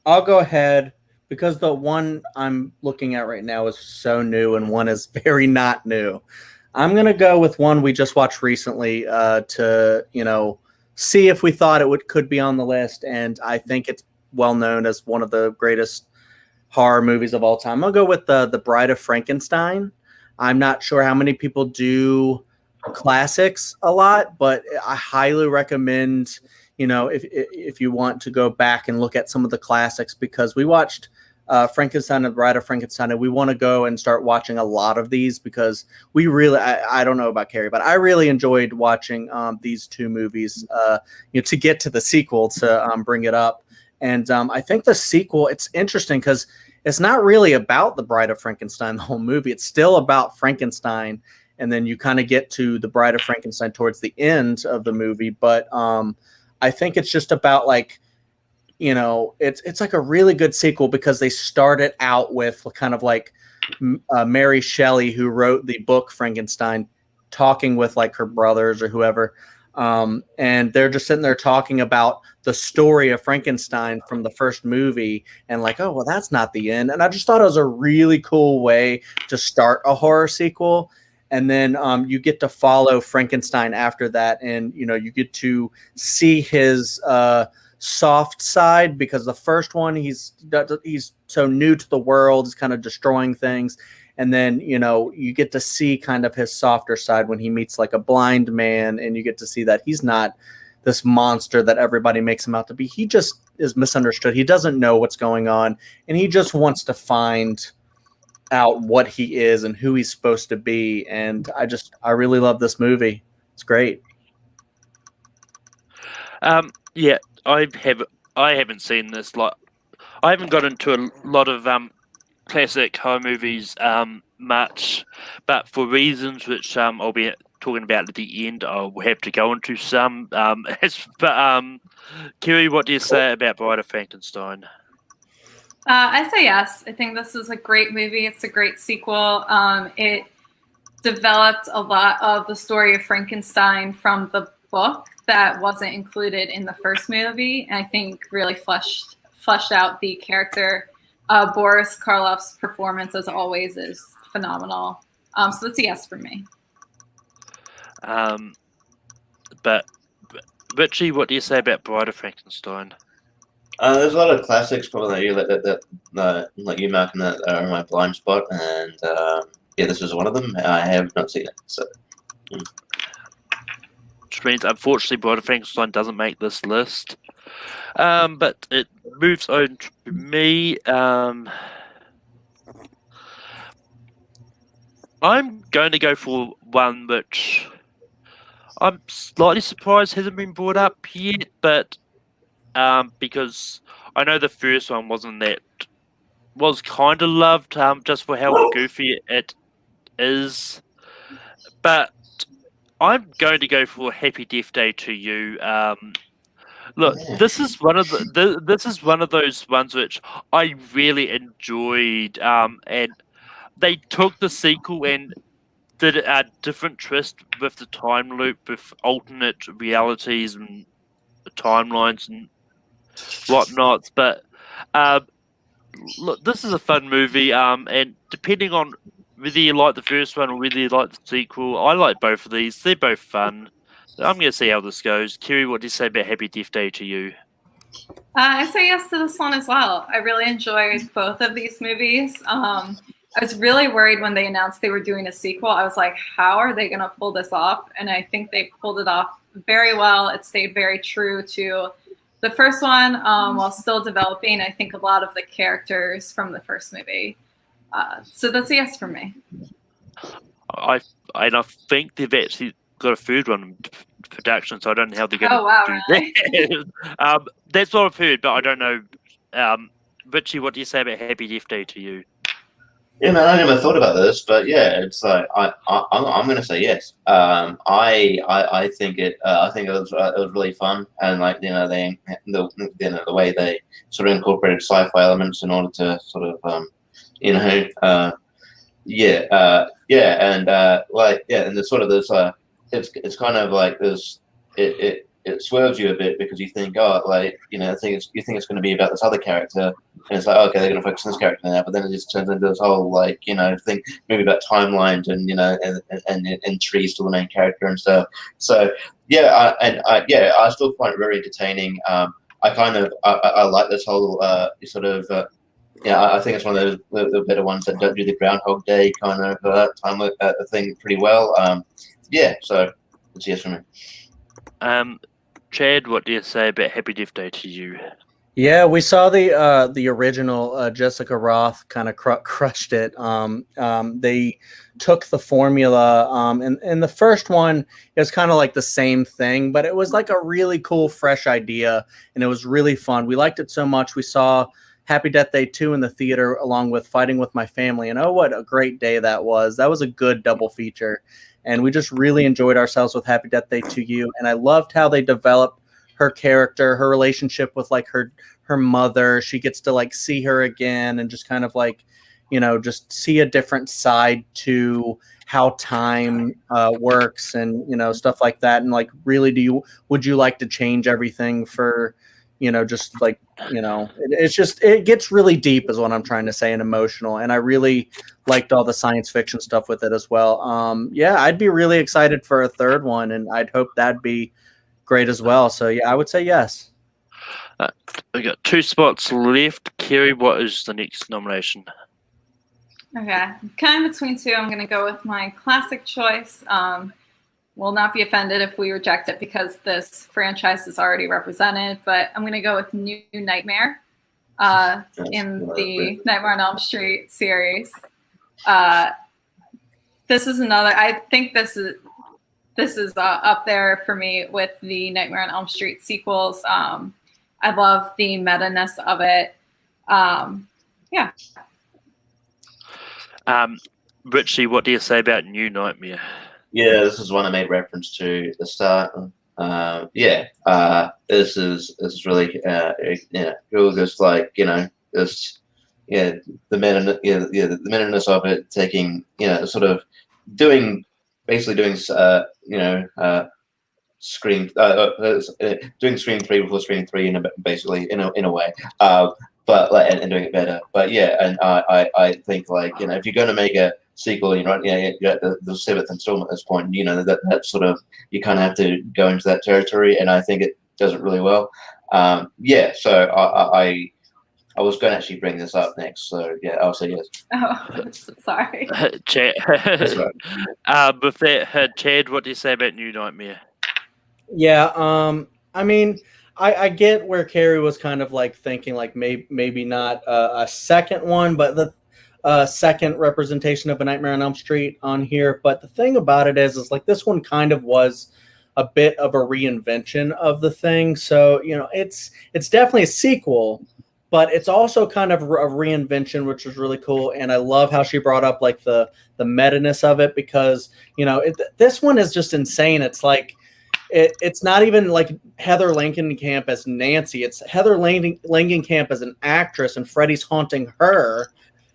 I'll go ahead because the one I'm looking at right now is so new and one is very not new. I'm going to go with one we just watched recently to see if we thought it could be on the list, and I think it's well known as one of the greatest horror movies of all time. I'll go with the Bride of Frankenstein. I'm not sure how many people do classics a lot, but I highly recommend, if you want to go back and look at some of the classics, because we watched Frankenstein and the Bride of Frankenstein, and we want to go and start watching a lot of these because we really, I don't know about Carrie, but I really enjoyed watching these two movies, to get to the sequel to bring it up. And I think the sequel, it's interesting because it's not really about the Bride of Frankenstein, the whole movie. It's still about Frankenstein. And then you kind of get to the Bride of Frankenstein towards the end of the movie. But I think it's just about it's like a really good sequel because they started out with kind of like Mary Shelley, who wrote the book Frankenstein, talking with like her brothers or whoever. And they're just sitting there talking about the story of Frankenstein from the first movie and like, oh, well, that's not the end. And I just thought it was a really cool way to start a horror sequel. and then you get to follow Frankenstein after that, and you get to see his soft side, because the first one he's so new to the world, he's kind of destroying things, and then you get to see kind of his softer side when he meets like a blind man, and you get to see that he's not this monster that everybody makes him out to be. He just is misunderstood. He doesn't know what's going on, and he just wants to find out what he is and who he's supposed to be. And I really love this movie. It's great. Yeah, I haven't seen this. Like, I haven't got into a lot of classic horror movies much, but for reasons which I'll be talking about at the end, I'll have to go into some. Kiri, what do you say about Bride of Frankenstein? I say yes. I think this is a great movie. It's a great sequel. It developed a lot of the story of Frankenstein from the book that wasn't included in the first movie, and I think really fleshed out the character. Boris Karloff's performance, as always, is phenomenal. So that's a yes for me. But Richie, what do you say about Bride of Frankenstein? There's a lot of classics, probably like you, Malcolm, that are in my blind spot, and this is one of them. I have not seen it, so. Which means, unfortunately, Bride of Frankenstein doesn't make this list. But it moves on to me. I'm going to go for one which I'm slightly surprised hasn't been brought up yet, but because I know the first one was kind of loved just for how goofy it is, but I'm going to go for Happy Death Day to You. Look, this is one of those ones which I really enjoyed, and they took the sequel and did a different twist with the time loop, with alternate realities and timelines and whatnot. But look, this is a fun movie, and depending on whether you like the first one or whether you like the sequel, I like both of these. They're both fun. I'm going to see how this goes. Kiri, what do you say about Happy Death Day to You? I say yes to this one as well. I really enjoyed both of these movies. I was really worried when they announced they were doing a sequel. I was like, how are they going to pull this off? And I think they pulled it off very well. It stayed very true to the first one while still developing, I think, a lot of the characters from the first movie. So that's a yes for me. I think they've actually got a third one in production, so I don't know how they're going to do that. That's what I've heard, but I don't know. Richie, what do you say about Happy Death Day to You? Yeah, man, I never thought about this, but yeah, it's like I'm going to say yes. I think it was really fun, and like the way they sort of incorporated sci-fi elements in order to sort of and and there's sort of this it's kind of like this it swerves you a bit because you think, you think it's going to be about this other character, and it's like, okay, they're going to focus on this character now, but then it just turns into this whole thing, maybe about timelines and trees to the main character and stuff. So I still find it very entertaining. I like this whole I think it's one of the better ones that don't do the Groundhog Day kind of time thing pretty well. So it's yes for me. Chad, what do you say about Happy Death Day to You? Yeah, we saw the original. Jessica Roth kind of crushed it. They took the formula, and the first one is kind of like the same thing, but it was like a really cool, fresh idea, and it was really fun. We liked it so much. We saw Happy Death Day 2 in the theater along with Fighting with My Family, and oh, what a great day that was. That was a good double feature, and we just really enjoyed ourselves with Happy Death Day to You, and I loved how they developed her character, her relationship with like her mother. She gets to like see her again and just kind of like, just see a different side to how time works and, stuff like that. And like, really, would you like to change everything for, just like, it gets really deep is what I'm trying to say, and emotional. And I really liked all the science fiction stuff with it as well. I'd be really excited for a third one, and I'd hope that'd be great as well. So yeah, I would say yes. We got 2 spots left. Kerry, what is the next nomination? Okay, kind of between 2. I'm going to go with my classic choice. Will not be offended if we reject it because this franchise is already represented, but I'm going to go with New Nightmare in the Nightmare on Elm Street series. This is another. I think this is up there for me with the Nightmare on Elm Street sequels. I love the meta-ness of it. Yeah. Richie, what do you say about New Nightmare? Yeah, this is one I made reference to at the start. This is really cool. Just like the meta-ness of it, taking sort of doing Scream doing Scream 3 before Scream 3 in a way, but like and doing it better. But yeah, and I think if you're going to make a sequel, you're at the 7th installment at this point, that sort of, you kind of have to go into that territory, and I think it does it really well. So I was going to actually bring this up next, so yeah, I'll say yes. Oh, sorry. Chad, That's right. with that, Chad, what do you say about New Nightmare? Yeah, I mean, I get where Carrie was kind of like thinking like maybe not a second one, but the second representation of A Nightmare on Elm Street on here. But the thing about it is like this one kind of was a bit of a reinvention of the thing. So, it's definitely a sequel, but it's also kind of a reinvention, which was really cool. And I love how she brought up like the meta-ness of it, because, this one is just insane. It's like, it's not even like Heather Langenkamp as Nancy. It's Heather Langenkamp as an actress, and Freddy's haunting her.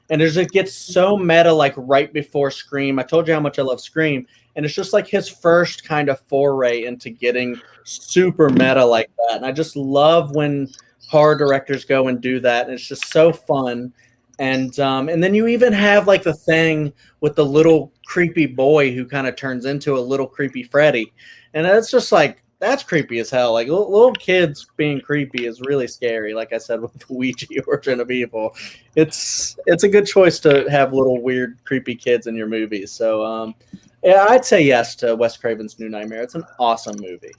And it gets so meta, like right before Scream. I told you how much I love Scream. And it's just like his first kind of foray into getting super meta like that. And I just love when horror directors go and do that. And it's just so fun. And then you even have like the thing with the little creepy boy who kind of turns into a little creepy Freddy. And it's just like, that's creepy as hell. Like little kids being creepy is really scary. Like I said, with the Ouija Origin of Evil, it's a good choice to have little weird creepy kids in your movies. So I'd say yes to Wes Craven's New Nightmare. It's an awesome movie.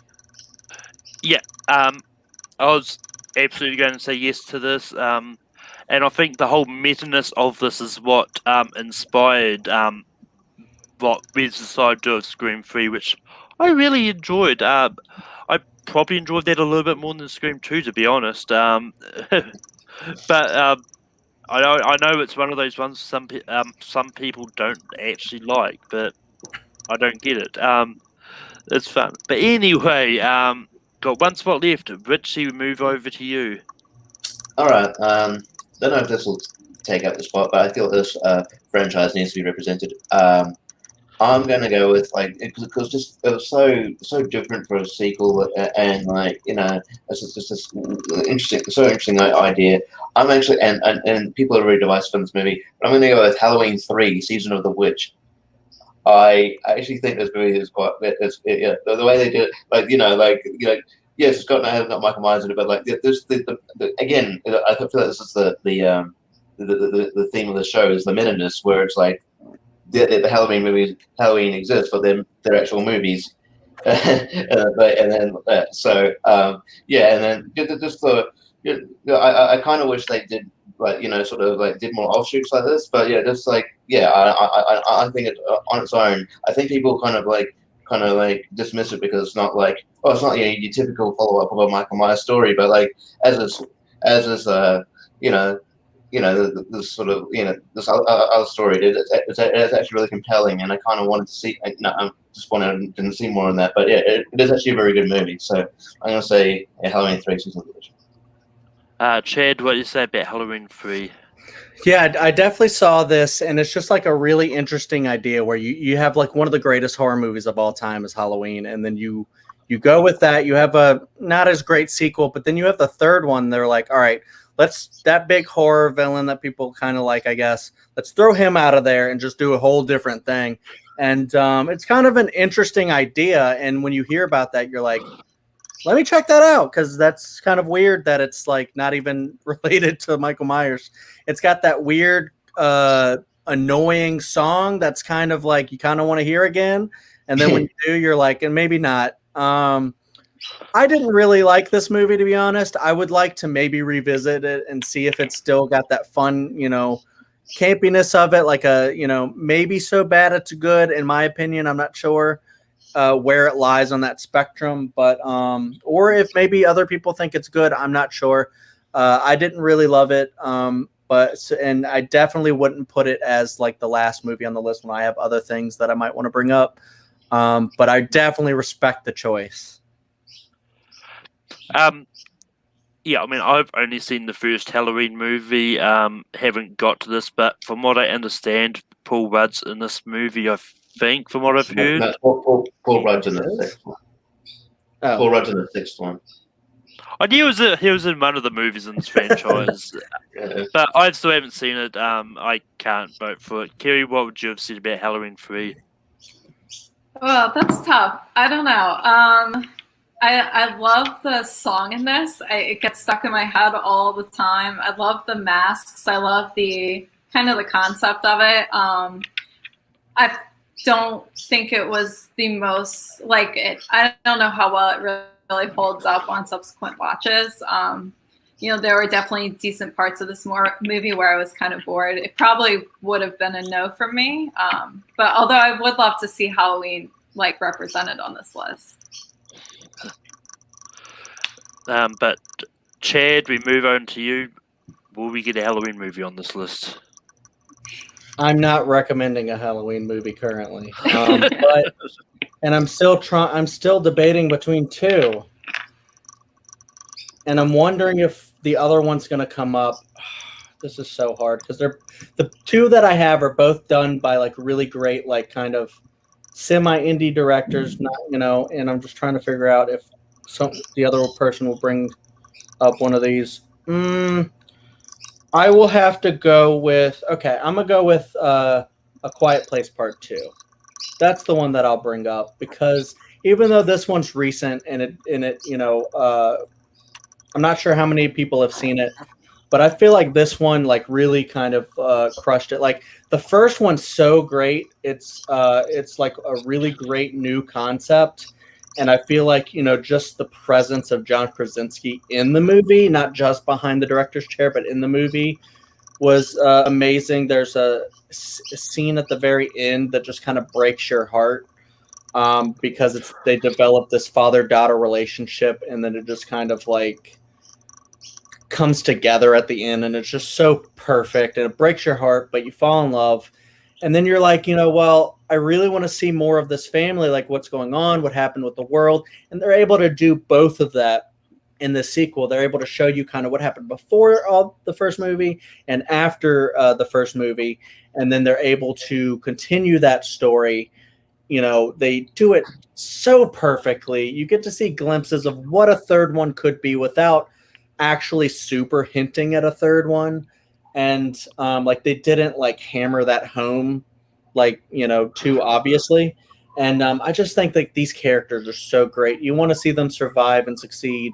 Yeah, I was absolutely going to say yes to this. And I think the whole meta-ness of this is what inspired what we decided to do of Scream 3, which I really enjoyed. I probably enjoyed that a little bit more than Scream 2, to be honest. But I know it's one of those ones some people don't actually like, but I don't get it. It's fun. But anyway, got 1 spot left. Richie, we move over to you. All right. Don't know if this will take up the spot, but I feel this franchise needs to be represented. I'm gonna go with because just it was so different for a sequel, and it's just this interesting idea. I'm actually and people are really divisive for this movie, but I'm gonna go with Halloween 3: Season of the Witch. I actually think this movie is quite the way they did it, yes, it's got Michael Myers in it, but again, I feel like this is the theme of the show is the meta-ness, where it's like the Halloween movies, Halloween exists, but they're actual movies, and then and then just I kind of wish they did did more offshoots like this, but I think it on its own. I think people kind of dismiss it because it's not it's not your typical follow up of a Michael Myers story, but this other story it's actually really compelling, and I kind of wanted to see. I just didn't see more on that, but it is actually a very good movie. So I'm gonna say Halloween 3: Season of the Witch. Chad, what do you say about Halloween 3? Yeah, I definitely saw this, and it's just like a really interesting idea where you have like one of the greatest horror movies of all time is Halloween, and then you You go with that. You have a not as great sequel, but then you have the third one. They're like, all right, that big horror villain that people kind of like, I guess, let's throw him out of there and just do a whole different thing. And it's kind of an interesting idea. And when you hear about that, you're like, let me check that out, because that's kind of weird that it's like not even related to Michael Myers. It's got that weird, annoying song that's kind of like you kind of want to hear again. And then when you do, you're like, and maybe not. I didn't really like this movie, to be honest. I would like to maybe revisit it and see if it's still got that fun, campiness of it. Like maybe so bad it's good, in my opinion. I'm not sure where it lies on that spectrum, but or if maybe other people think it's good, I'm not sure. I didn't really love it, and I definitely wouldn't put it as like the last movie on the list when I have other things that I might want to bring up. But I definitely respect the choice. Yeah, I mean, I've only seen the first Halloween movie, haven't got to this, but from what I understand, Paul Rudd's in this movie, I think, from what I've heard. No, Paul Rudd's in the sixth one. Oh. Paul Rudd's in the sixth one. I knew he was in one of the movies in this franchise, Yeah. but I still haven't seen it. I can't vote for it. Kerry, what would you have said about Halloween 3? Well, that's tough. I don't know. I love the song in this. It gets stuck in my head all the time. I love the masks. I love the kind of the concept of it. I don't think it was the most like it. I don't know how well it really holds up on subsequent watches. There were definitely decent parts of this movie where I was kind of bored. It probably would have been a no for me. But although I would love to see Halloween like represented on this list. But Chad, we move on to you. Will we get a Halloween movie on this list? I'm not recommending a Halloween movie currently, and I'm still debating between two, and I'm wondering if the other one's going to come up. This is so hard because the two that I have are both done by like really great, like kind of semi-indie directors, and I'm just trying to figure out if the other person will bring up one of these. I will have to go with. Okay, I'm gonna go with A Quiet Place Part 2. That's the one that I'll bring up because even though this one's recent and I'm not sure how many people have seen it, but I feel like this one like really kind of crushed it. Like the first one's so great. It's like a really great new concept. And I feel like, just the presence of John Krasinski in the movie, not just behind the director's chair, but in the movie was amazing. There's a scene at the very end that just kind of breaks your heart because they develop this father-daughter relationship and then it just kind of like comes together at the end and it's just so perfect and it breaks your heart, but you fall in love. And then you're like, well, I really want to see more of this family, like what's going on, what happened with the world. And they're able to do both of that in the sequel. They're able to show you kind of what happened before the first movie and after the first movie. And then they're able to continue that story. They do it so perfectly. You get to see glimpses of what a third one could be without actually super hinting at a third one. And like they didn't like hammer that home like too obviously. And I just think that these characters are so great. You want to see them survive and succeed.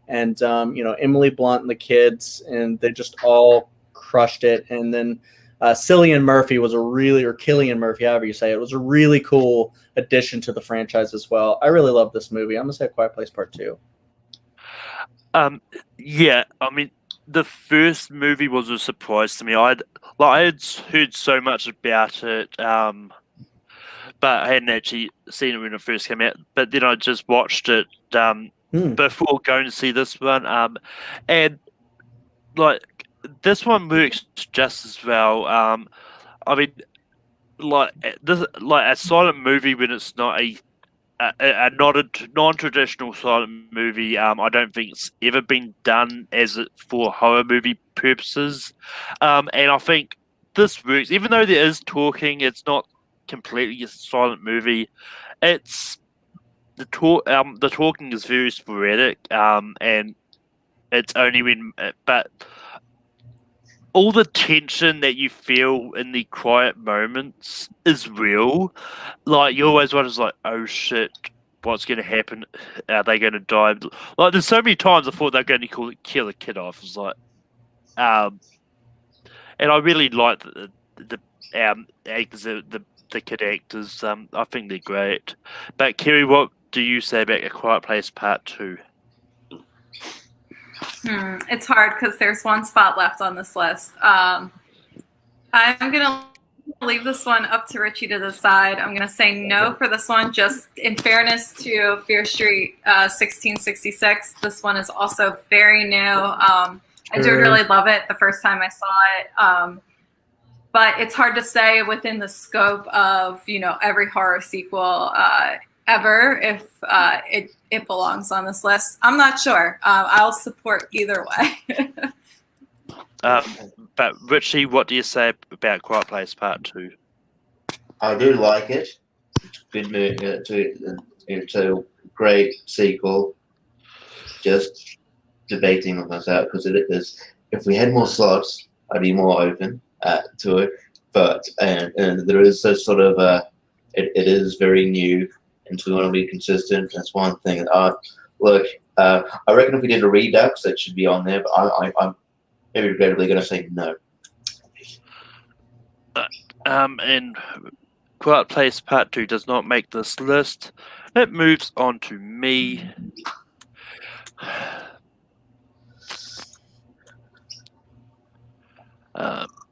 And Emily Blunt and the kids, and they just all crushed it. And then Cillian Murphy or Killian Murphy, however you say it, was a really cool addition to the franchise as well. I really love this movie. I'm gonna say Quiet Place Part 2. Yeah, I mean, the first movie was a surprise to me. I had heard so much about it, but I hadn't actually seen it when it first came out. But then I just watched it before going to see this one, and like this one works just as well. I mean, like a silent movie when it's not a non-traditional silent movie. I don't think it's ever been done for horror movie purposes, and I think this works. Even though there is talking, it's not completely a silent movie. It's the talking is very sporadic, and it's only but all the tension that you feel in the quiet moments is real. Like, you always wonder, like, oh shit, what's going to happen? Are they going to die? Like, there's so many times I thought they're going to kill a kid off. It's like, and I really like the actors, the kid actors. I think they're great. But Kerry, what do you say about A Quiet Place Part 2? It's hard because there's one spot left on this list. I'm gonna leave this one up to Richie to decide. I'm gonna say no for this one, just in fairness to Fear Street 1666. This one is also very new. I did really love it the first time I saw it. But it's hard to say within the scope of, every horror sequel ever if it belongs on this list. I'm not sure. I'll support either way. But Richie, what do you say about Quiet Place Part 2? I do like it. It's a good movie. It's a great sequel. Just debating on myself because it is. If we had more slots, I'd be more open to it. But and there is a sort of it is very new, and so we want to be consistent. That's one thing. Look, I reckon if we did a redux, it should be on there. But I'm maybe regrettably going to say no. And Quiet Place Part 2 does not make this list. It moves on to me.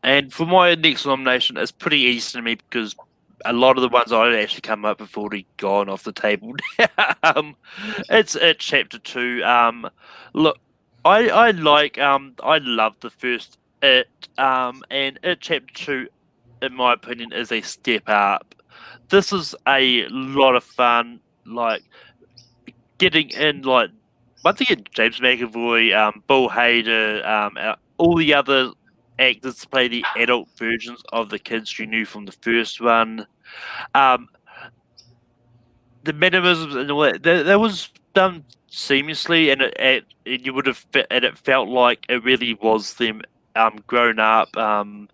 And for my next nomination, it's pretty easy to me because a lot of the ones I actually come up with have already gone off the table. It's Chapter 2. Look, I love the first It, and It Chapter 2, in my opinion, is a step up. This is a lot of fun, like, getting in, like, once again, James McAvoy, Bill Hader, all the other actors to play the adult versions of the kids you knew from the first one. The mannerisms and all that was done seamlessly, and you would have, and it felt like it really was them grown up. And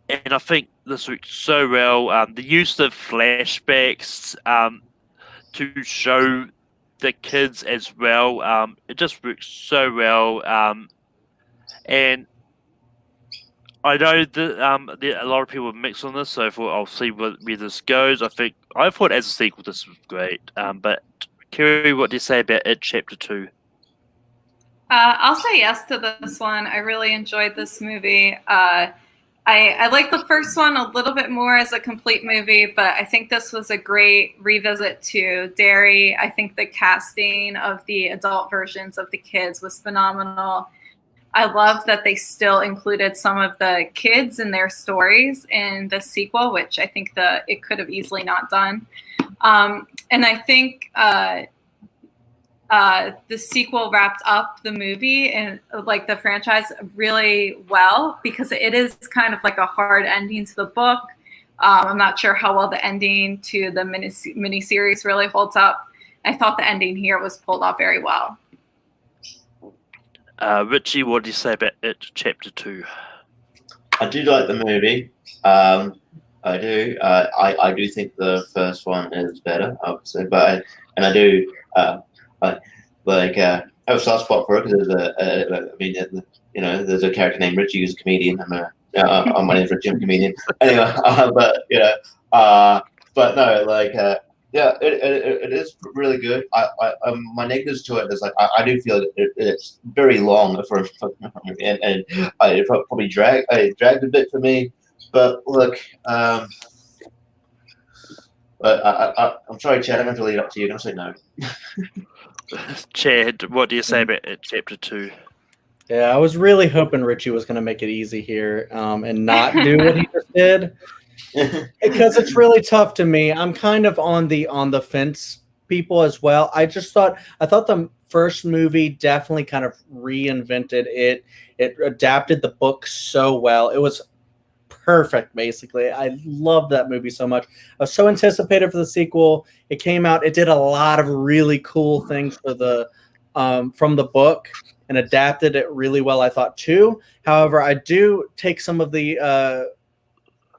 I think this worked so well. The use of flashbacks to show the kids as well, it just works so well. And I know that a lot of people are mixed on this, so I'll see where this goes. I thought as a sequel this was great. But Kerry, what do you say about It Chapter 2? I'll say yes to this one. I really enjoyed this movie. I like the first one a little bit more as a complete movie, but I think this was a great revisit to Derry. I think the casting of the adult versions of the kids was phenomenal. I love that they still included some of the kids in their stories in the sequel, which I think it could have easily not done. And I think the sequel wrapped up the movie and like the franchise really well, because it is kind of like a hard ending to the book. I'm not sure how well the ending to the miniseries really holds up. I thought the ending here was pulled off very well. Richie, what do you say about It Chapter 2? I do like the movie. I do. I do think the first one is better, obviously, but I do. I have a soft spot for it because there's a character named Richie who's a comedian. I'm my name's Richie, I'm a comedian. Anyway, but no, it is really good. My negatives to it is I do feel it's very long and it probably dragged a bit for me. But look, but I'm sorry, Chad. I'm going to leave it up to you. I'm going to say no. Chad, what do you say about It Chapter 2? Yeah, I was really hoping Richie was going to make it easy here and not do what he just did. Because it's really tough to me. I'm kind of on the fence people as well. I thought the first movie definitely kind of reinvented it. It adapted the book so well. It was perfect, basically. I love that movie so much. I was so anticipated for the sequel. It came out. It did a lot of really cool things for the from the book and adapted it really well, I thought, too. However, I do take some of the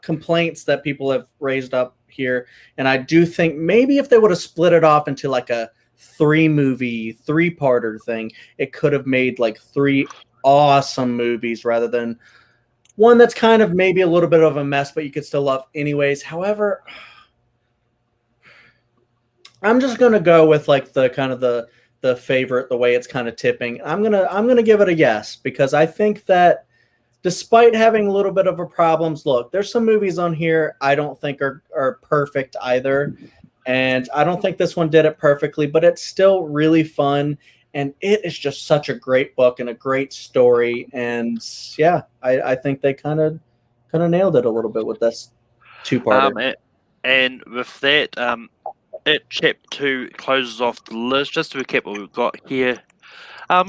complaints that people have raised up here, and I do think maybe if they would have split it off into like a 3-parter thing, it could have made like 3 awesome movies rather than one that's kind of maybe a little bit of a mess, but you could still love anyways. However, I'm just gonna go with like the kind of the favorite, the way it's kind of tipping. I'm gonna give it a yes, because I think that despite having a little bit of a problems, look, there's some movies on here I don't think are perfect either. And I don't think this one did it perfectly, but it's still really fun. And it is just such a great book and a great story. And yeah, I think they kind of nailed it a little bit with this 2-parter. And with that, it chapter 2 closes off the list. Just to recap what we've got here.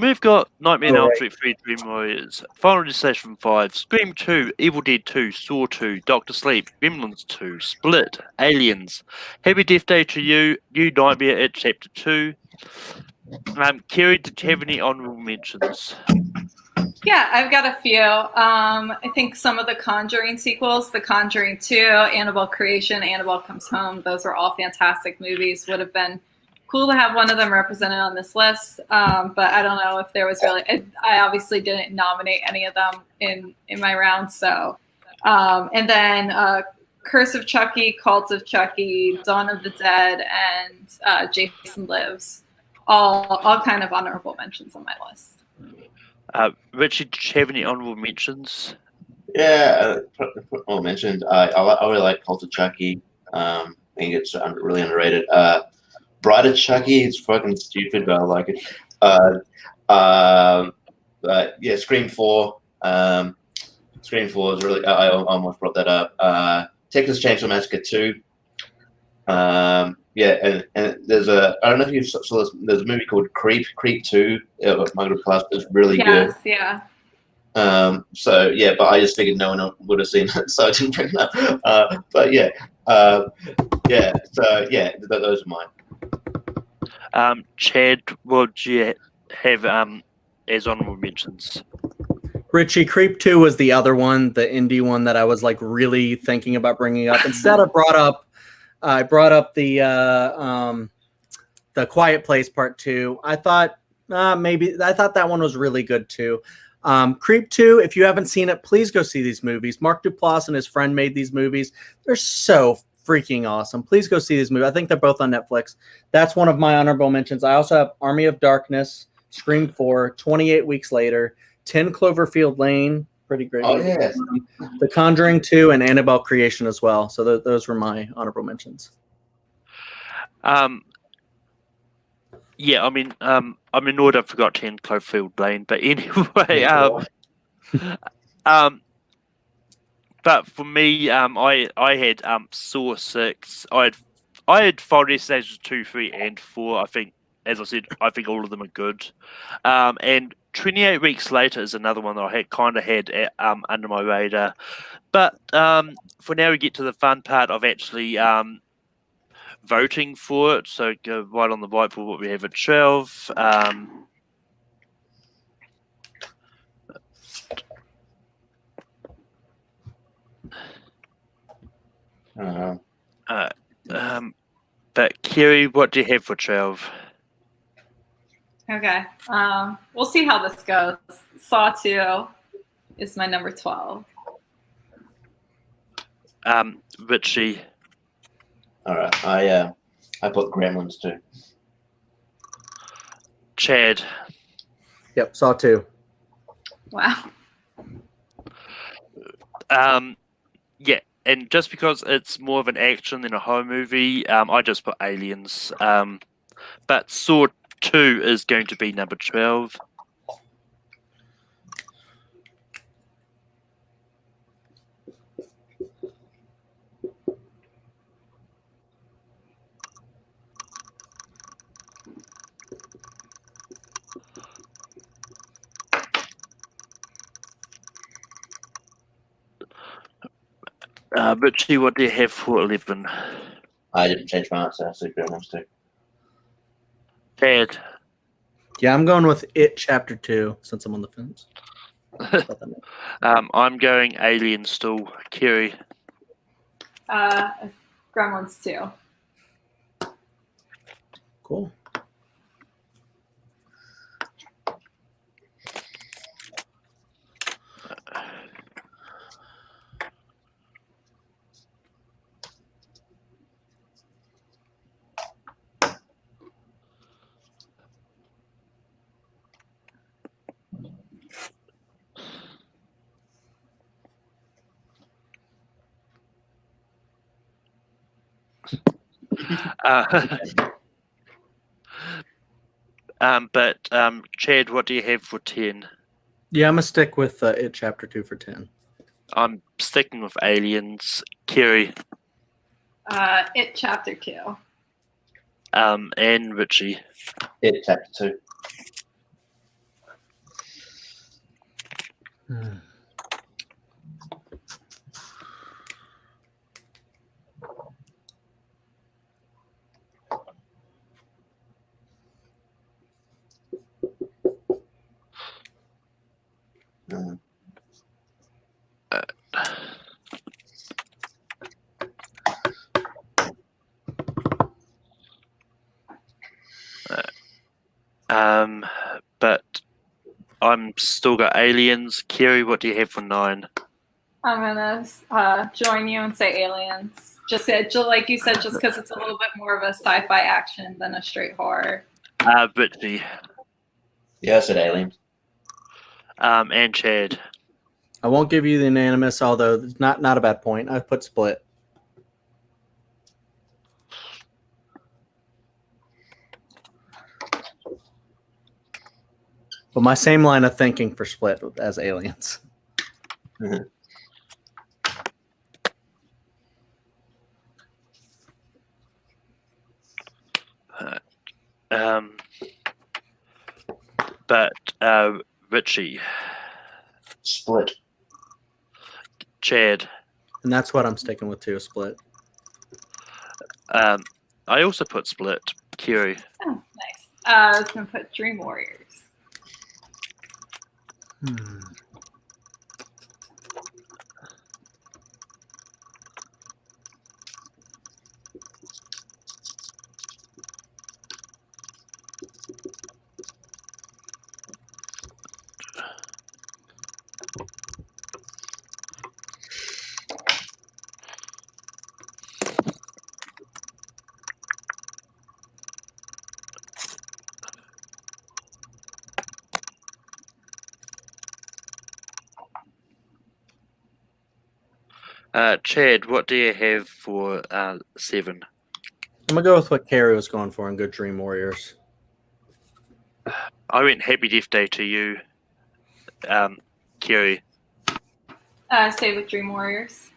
We've got Nightmare on Elm Street 3, Dream Warriors, Final Destination 5, Scream 2, Evil Dead 2, Saw 2, Doctor Sleep, Gremlins 2, Split, Aliens, Happy Death Day to You, New Nightmare at Chapter 2. Kerry, did you have any honorable mentions? Yeah, I've got a few. I think some of the Conjuring sequels, The Conjuring 2, Annabelle Creation, Annabelle Comes Home, those were all fantastic movies. Would have been cool to have one of them represented on this list, but I don't know if there was really. I obviously didn't nominate any of them in my round. So, and then Curse of Chucky, Cult of Chucky, Dawn of the Dead, and Jason Lives, all kind of honorable mentions on my list. Richard, did you have any honorable mentions? Yeah, well mentioned. I really like Cult of Chucky. I think it's really underrated. Bride of Chucky, it's fucking stupid, but I like it. Yeah, Scream 4. Scream 4 is really. I almost brought that up. Texas Chainsaw Massacre 2. Yeah, and there's I don't know if you saw this. There's a movie called Creep 2. Michael Class is really good. Yes, yeah. So yeah, but I just figured no one would have seen it, so I didn't bring it up. But yeah, yeah. So yeah, those are mine. Chad, what do you have as honorable mentions? Richie, Creep 2 was the other one, the indie one that I was like really thinking about bringing up. Instead, I brought up the Quiet Place Part 2. I thought that one was really good too. Creep 2, if you haven't seen it, please go see these movies. Mark Duplass and his friend made these movies. They're so freaking awesome. Please go see these movies. I think they're both on Netflix. That's one of my honorable mentions. I also have Army of Darkness, Scream 4, 28 Weeks Later, 10 Cloverfield Lane, pretty great. Oh, yeah. The Conjuring 2 and Annabelle Creation as well. So those were my honorable mentions. Yeah, I mean, I forgot 10 Cloverfield Lane, but anyway, but for me, I had Saw 6. I had Final Destination 2, 3, and 4. I think, as I said, I think all of them are good. And 28 Weeks Later is another one that I had under my radar. But for now, we get to the fun part of actually voting for it. So go right on the whiteboard what we have at 12. But Kerry, what do you have for 12? Okay. We'll see how this goes. Saw 2 is my number 12. Richie. All right. I put Gremlins too. Chad. Yep, Saw 2. Wow. Yeah, and just because it's more of an action than a horror movie, I just put Aliens. But Saw 2 is going to be number 12. Richie, what do you have for 11? I didn't change my answer, so good ones too. Chad. Yeah, I'm going with It Chapter 2 since I'm on the fence. I'm going Alien still. Kerry. Gremlins 2. Cool. But Chad, what do you have for 10? Yeah, I'm going to stick with It Chapter 2 for 10. I'm sticking with Aliens. Kerry. It Chapter 2. And Richie. It Chapter 2. But I'm still got Aliens. Kerry, what do you have for 9? I'm gonna join you and say Aliens. Just like you said, just because it's a little bit more of a sci-fi action than a straight horror. Richie. Yeah, I said Aliens. And Chad. I won't give you the unanimous, although it's not a bad point. I put Split. But my same line of thinking for Split as Aliens. But Richie. Split. Chad. And that's what I'm sticking with too, Split. I also put Split. Kerry. Oh, nice. I was gonna put Dream Warriors. Chad, what do you have for 7? I'm going to go with what Carrie was going for in Good Dream Warriors. I went Happy Death Day to you, Kerry. Stay with Dream Warriors.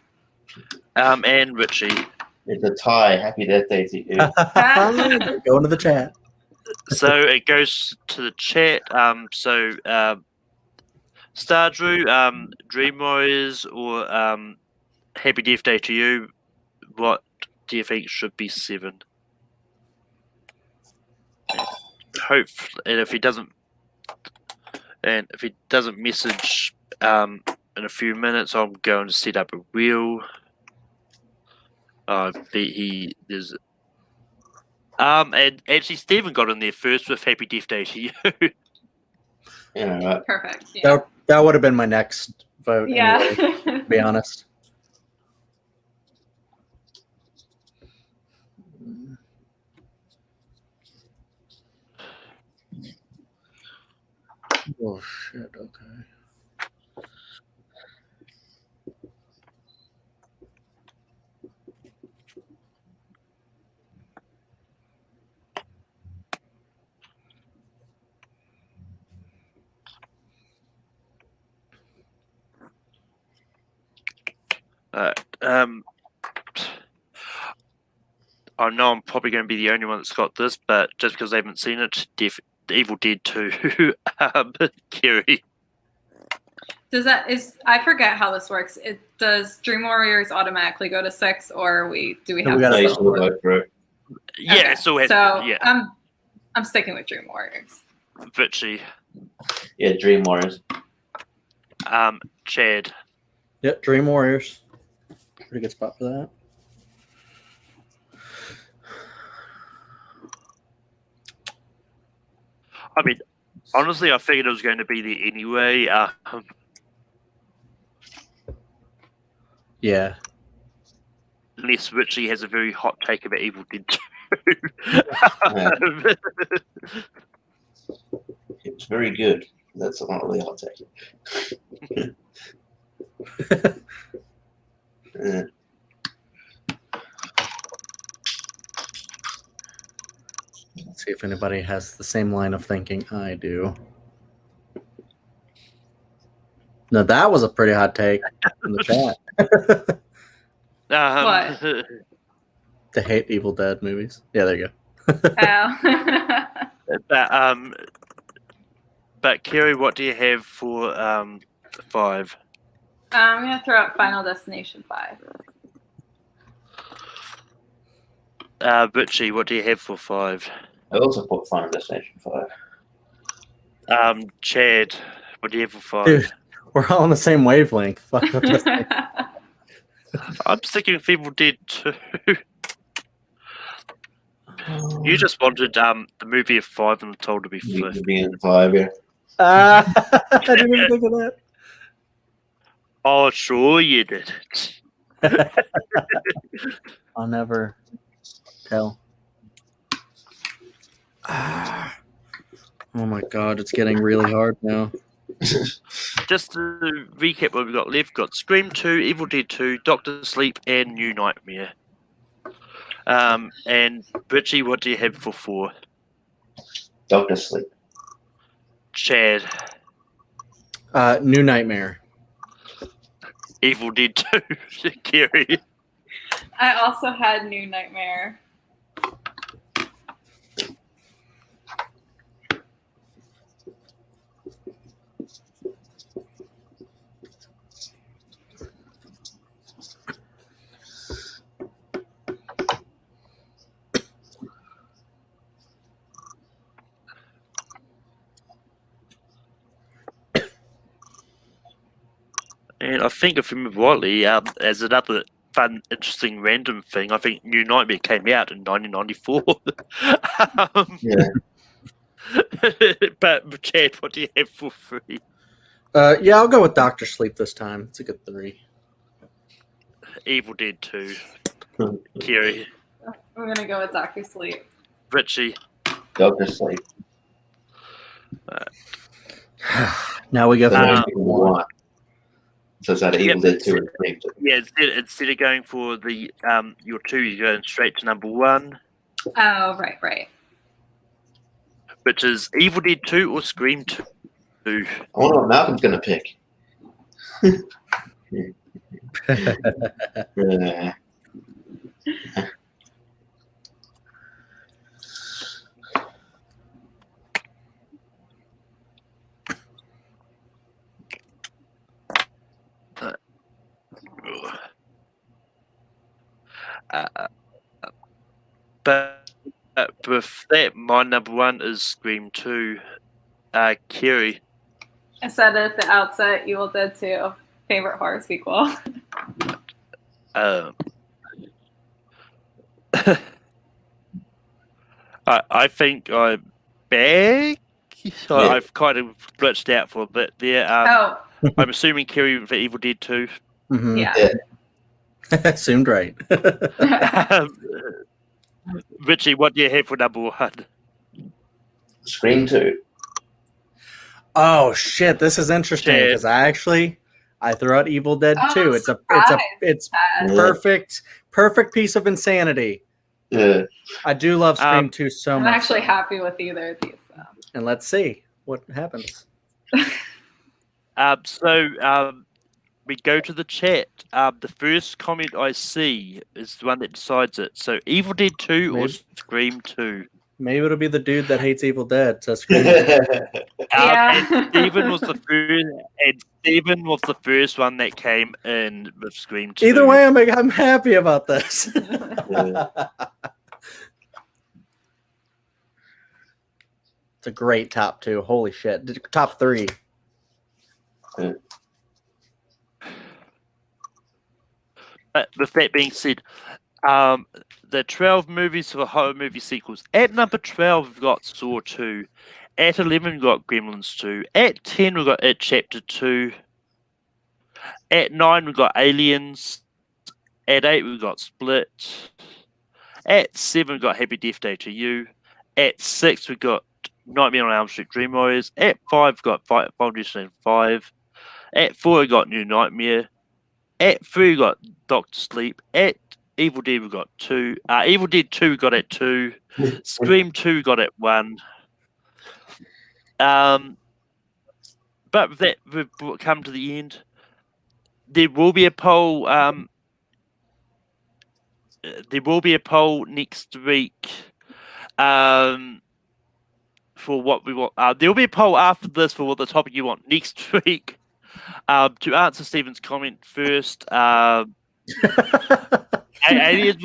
And Richie. It's a tie. Happy Death Day to you. Go into the chat. So it goes to the chat. Star Drew, Dream Warriors, or Happy Death Day to you. What do you think should be 7? And if he doesn't message in a few minutes, I'm going to set up a wheel. I bet he is. And actually, Stephen got in there first with Happy Death Day to you. Yeah, right. Perfect. Yeah. That would have been my next vote. Yeah. Anyway, to be honest. Oh shit! Okay. I know I'm probably going to be the only one that's got this, but just because I haven't seen it, Evil Dead 2, Kerry. I forget how this works. Does Dream Warriors automatically go to 6, or do we No, have we to gotta No, you still still vote? vote for it. Yeah, Okay, it's all had, so yeah, I'm sticking with Dream Warriors. Richie, Yeah, Dream Warriors. Chad, Yep, Dream Warriors. Pretty good spot for that. I mean, honestly, I figured it was going to be there anyway. Yeah. Unless Richie has a very hot take about Evil Dead 2. It's very good. That's not really hot take. Yeah. Let's see if anybody has the same line of thinking I do. No, that was a pretty hot take in the chat. What? To hate Evil Dead movies. Yeah, there you go. Oh. But Kerry, what do you have for 5? I'm gonna throw out Final Destination 5. Richie, what do you have for 5? I also put Final Destination 5. Chad, what do you have for 5? Dude, we're all on the same wavelength. Fuck with this thing. I'm sticking with Evil Dead 2. You just wanted the movie of 5 and told to be 5th. Being 5, yeah. I didn't even think of that. Oh, sure you did. I'll never tell. Oh my god, it's getting really hard now. Just to recap what we've got left, got Scream 2, Evil Dead 2, Doctor Sleep, and New Nightmare. And Richie, what do you have for 4? Doctor Sleep. Chad, New Nightmare. Evil Dead 2, Kerry. I also had New Nightmare. And I think if you remember rightly, as another fun, interesting, random thing, I think New Nightmare came out in 1994. Yeah. But Chad, what do you have for 3? Yeah, I'll go with Doctor Sleep this time. It's a good 3. Evil Dead 2, Kerry, I'm gonna go with Doctor Sleep. Richie. Doctor Sleep. Now we go for One. So it's out of Evil Dead 2 and Scream 2. Yeah, instead of going for the your 2, you're going straight to number 1, Oh, right. which is Evil Dead 2 or Scream 2. I wonder what Malcolm's going to pick. Yeah. But with that, my number 1 is Scream 2. Kerry. I said it at the outset, Evil Dead 2, favorite horror sequel. I think I'm back. So Yeah. I've kind of glitched out for a bit there. Oh, I'm assuming Kerry for Evil Dead 2. Mhm. yeah. Assumed right. Richie, what do you have for number 1? Scream 2. Oh shit, this is interesting Chad. because I throw out Evil Dead Oh, 2. It's perfect piece of insanity. Yeah. I do love Scream 2 so I'm much. actually happy with either of these. So. And let's see what happens. We go to the chat. The first comment I see is the one that decides it. So Evil Dead 2 or Maybe. Scream 2? Maybe it'll be the dude that hates Evil Dead. So Yeah. And Stephen was the first one that came in with Scream 2. Either way, I'm happy about this. It's a great top 2. Holy shit. Top 3. But with that being said, the 12 movies for horror movie sequels. At number 12, we've got Saw 2. At 11, we've got Gremlins 2. At 10, we've got It Chapter 2. At 9, we've got Aliens. At 8, we've got Split. At 7, we've got Happy Death Day to You. At 6, we've got Nightmare on Elm Street Dream Warriors. At 5, we've got Final Destination 5. At 4, we've got New Nightmare. At 3, we've got Doctor Sleep. At Evil Dead, we got 2. Evil Dead 2, we got at 2. Scream 2, we got at 1. But with that, we've come to the end. There will be a poll. There will be a poll next week. For what we want. There will be a poll after this for what the topic you want next week. To answer Stephen's comment first. Aliens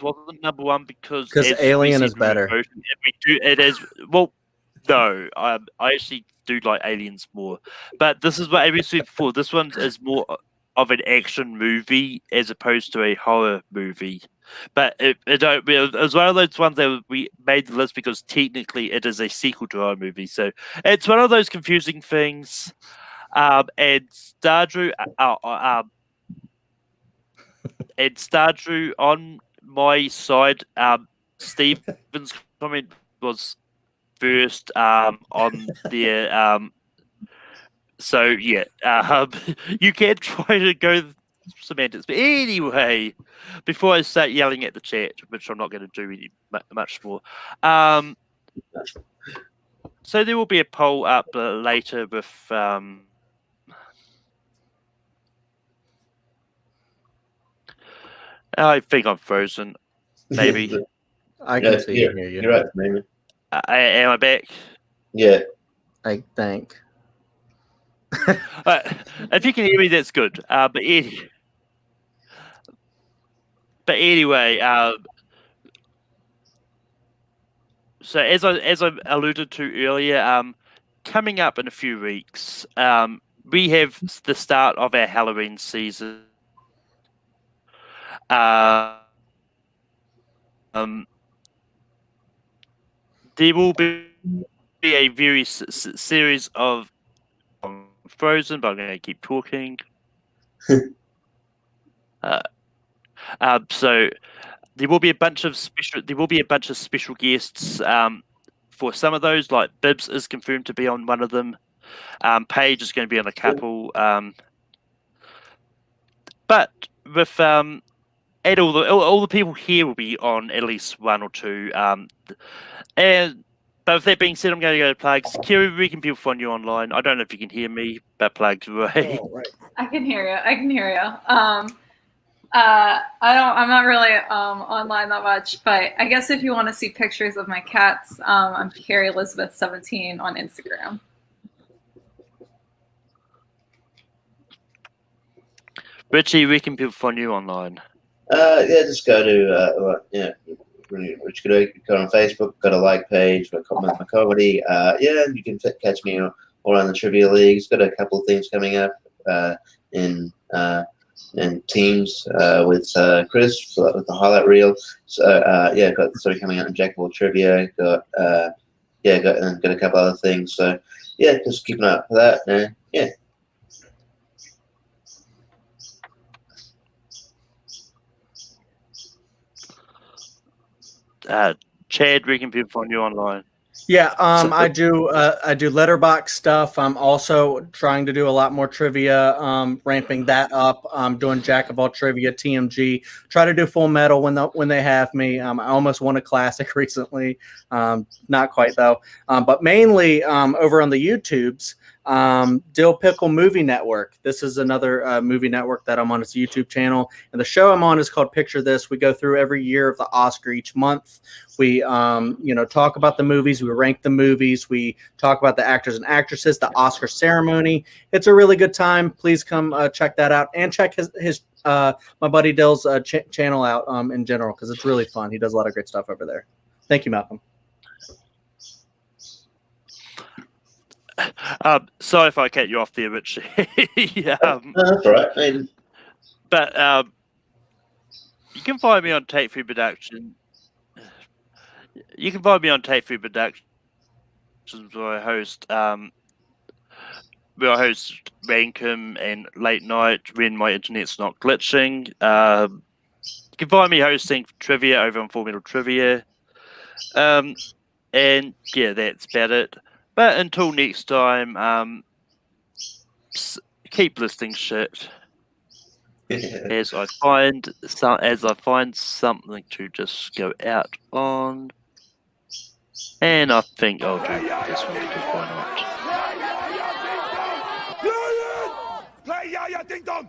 wasn't number 1 because Alien is better. It is no, I actually do like Aliens more, but this is what I said before. This one is more of an action movie as opposed to a horror movie. But it was one of those ones that we made the list because technically it is a sequel to a horror movie. So it's one of those confusing things. And Stardrew, on my side, Stephen's comment was first on there. So yeah, you can try to go semantics, but anyway, before I start yelling at the chat, which I'm not going to do much more, so there will be a poll up later with I think I'm frozen. Maybe. I can see you. Hear you. You're right, maybe. Am I back? Yeah. I think. If you can hear me, that's good. But anyway, so as I alluded to earlier, coming up in a few weeks, we have the start of our Halloween season. There will be a very series of Frozen, but I'm going to keep talking. So there will be a bunch of special guests for some of those. Like Bibbs is confirmed to be on one of them. Paige is going to be on a couple. But with and all the people here will be on at least one or two. But with that being said, I'm going to go to plugs. Kiri, where can people find you online? I don't know if you can hear me, but plugs away. Oh, right. I can hear you. I'm not really online that much, but I guess if you want to see pictures of my cats, I'm Carrie Elizabeth 17 on Instagram. Richie, where can people find you online? Just go to Rich Good go on Facebook, got a like page for my comedy. You can catch me all around the trivia leagues. Got a couple of things coming up in teams with Chris with the highlight reel. So got something coming out in Jackable Trivia. Got a couple other things. So just keep an eye out for that. Chad, where can people find you online? Yeah, I do letterbox stuff. I'm also trying to do a lot more trivia, ramping that up. I'm doing Jack of all trivia, TMG. Try to do Full Metal when they have me. I almost won a classic recently. Not quite though. But mainly over on the YouTubes, Dill Pickle Movie Network. This is another movie network that I'm on. It's a YouTube channel, and the show I'm on is called Picture This. We go through every year of the Oscar each month. We talk about the movies. We rank the movies. We talk about the actors and actresses, the Oscar ceremony. It's a really good time. Please come check that out, and check his my buddy Dill's channel out in general, because it's really fun. He does a lot of great stuff over there. Thank you, Malcolm. Sorry if I cut you off there, Rich. That's all right. But you can find me on Take Free Production. You can find me on Take Free Productions, where I host Rankum and Late Night when my internet's not glitching. You can find me hosting trivia over on Full Metal Trivia. And yeah, that's about it. But until next time, keep listening shit as I find something to just go out on, and I think I'll do this one because why not? Play Yaya Ding Dong!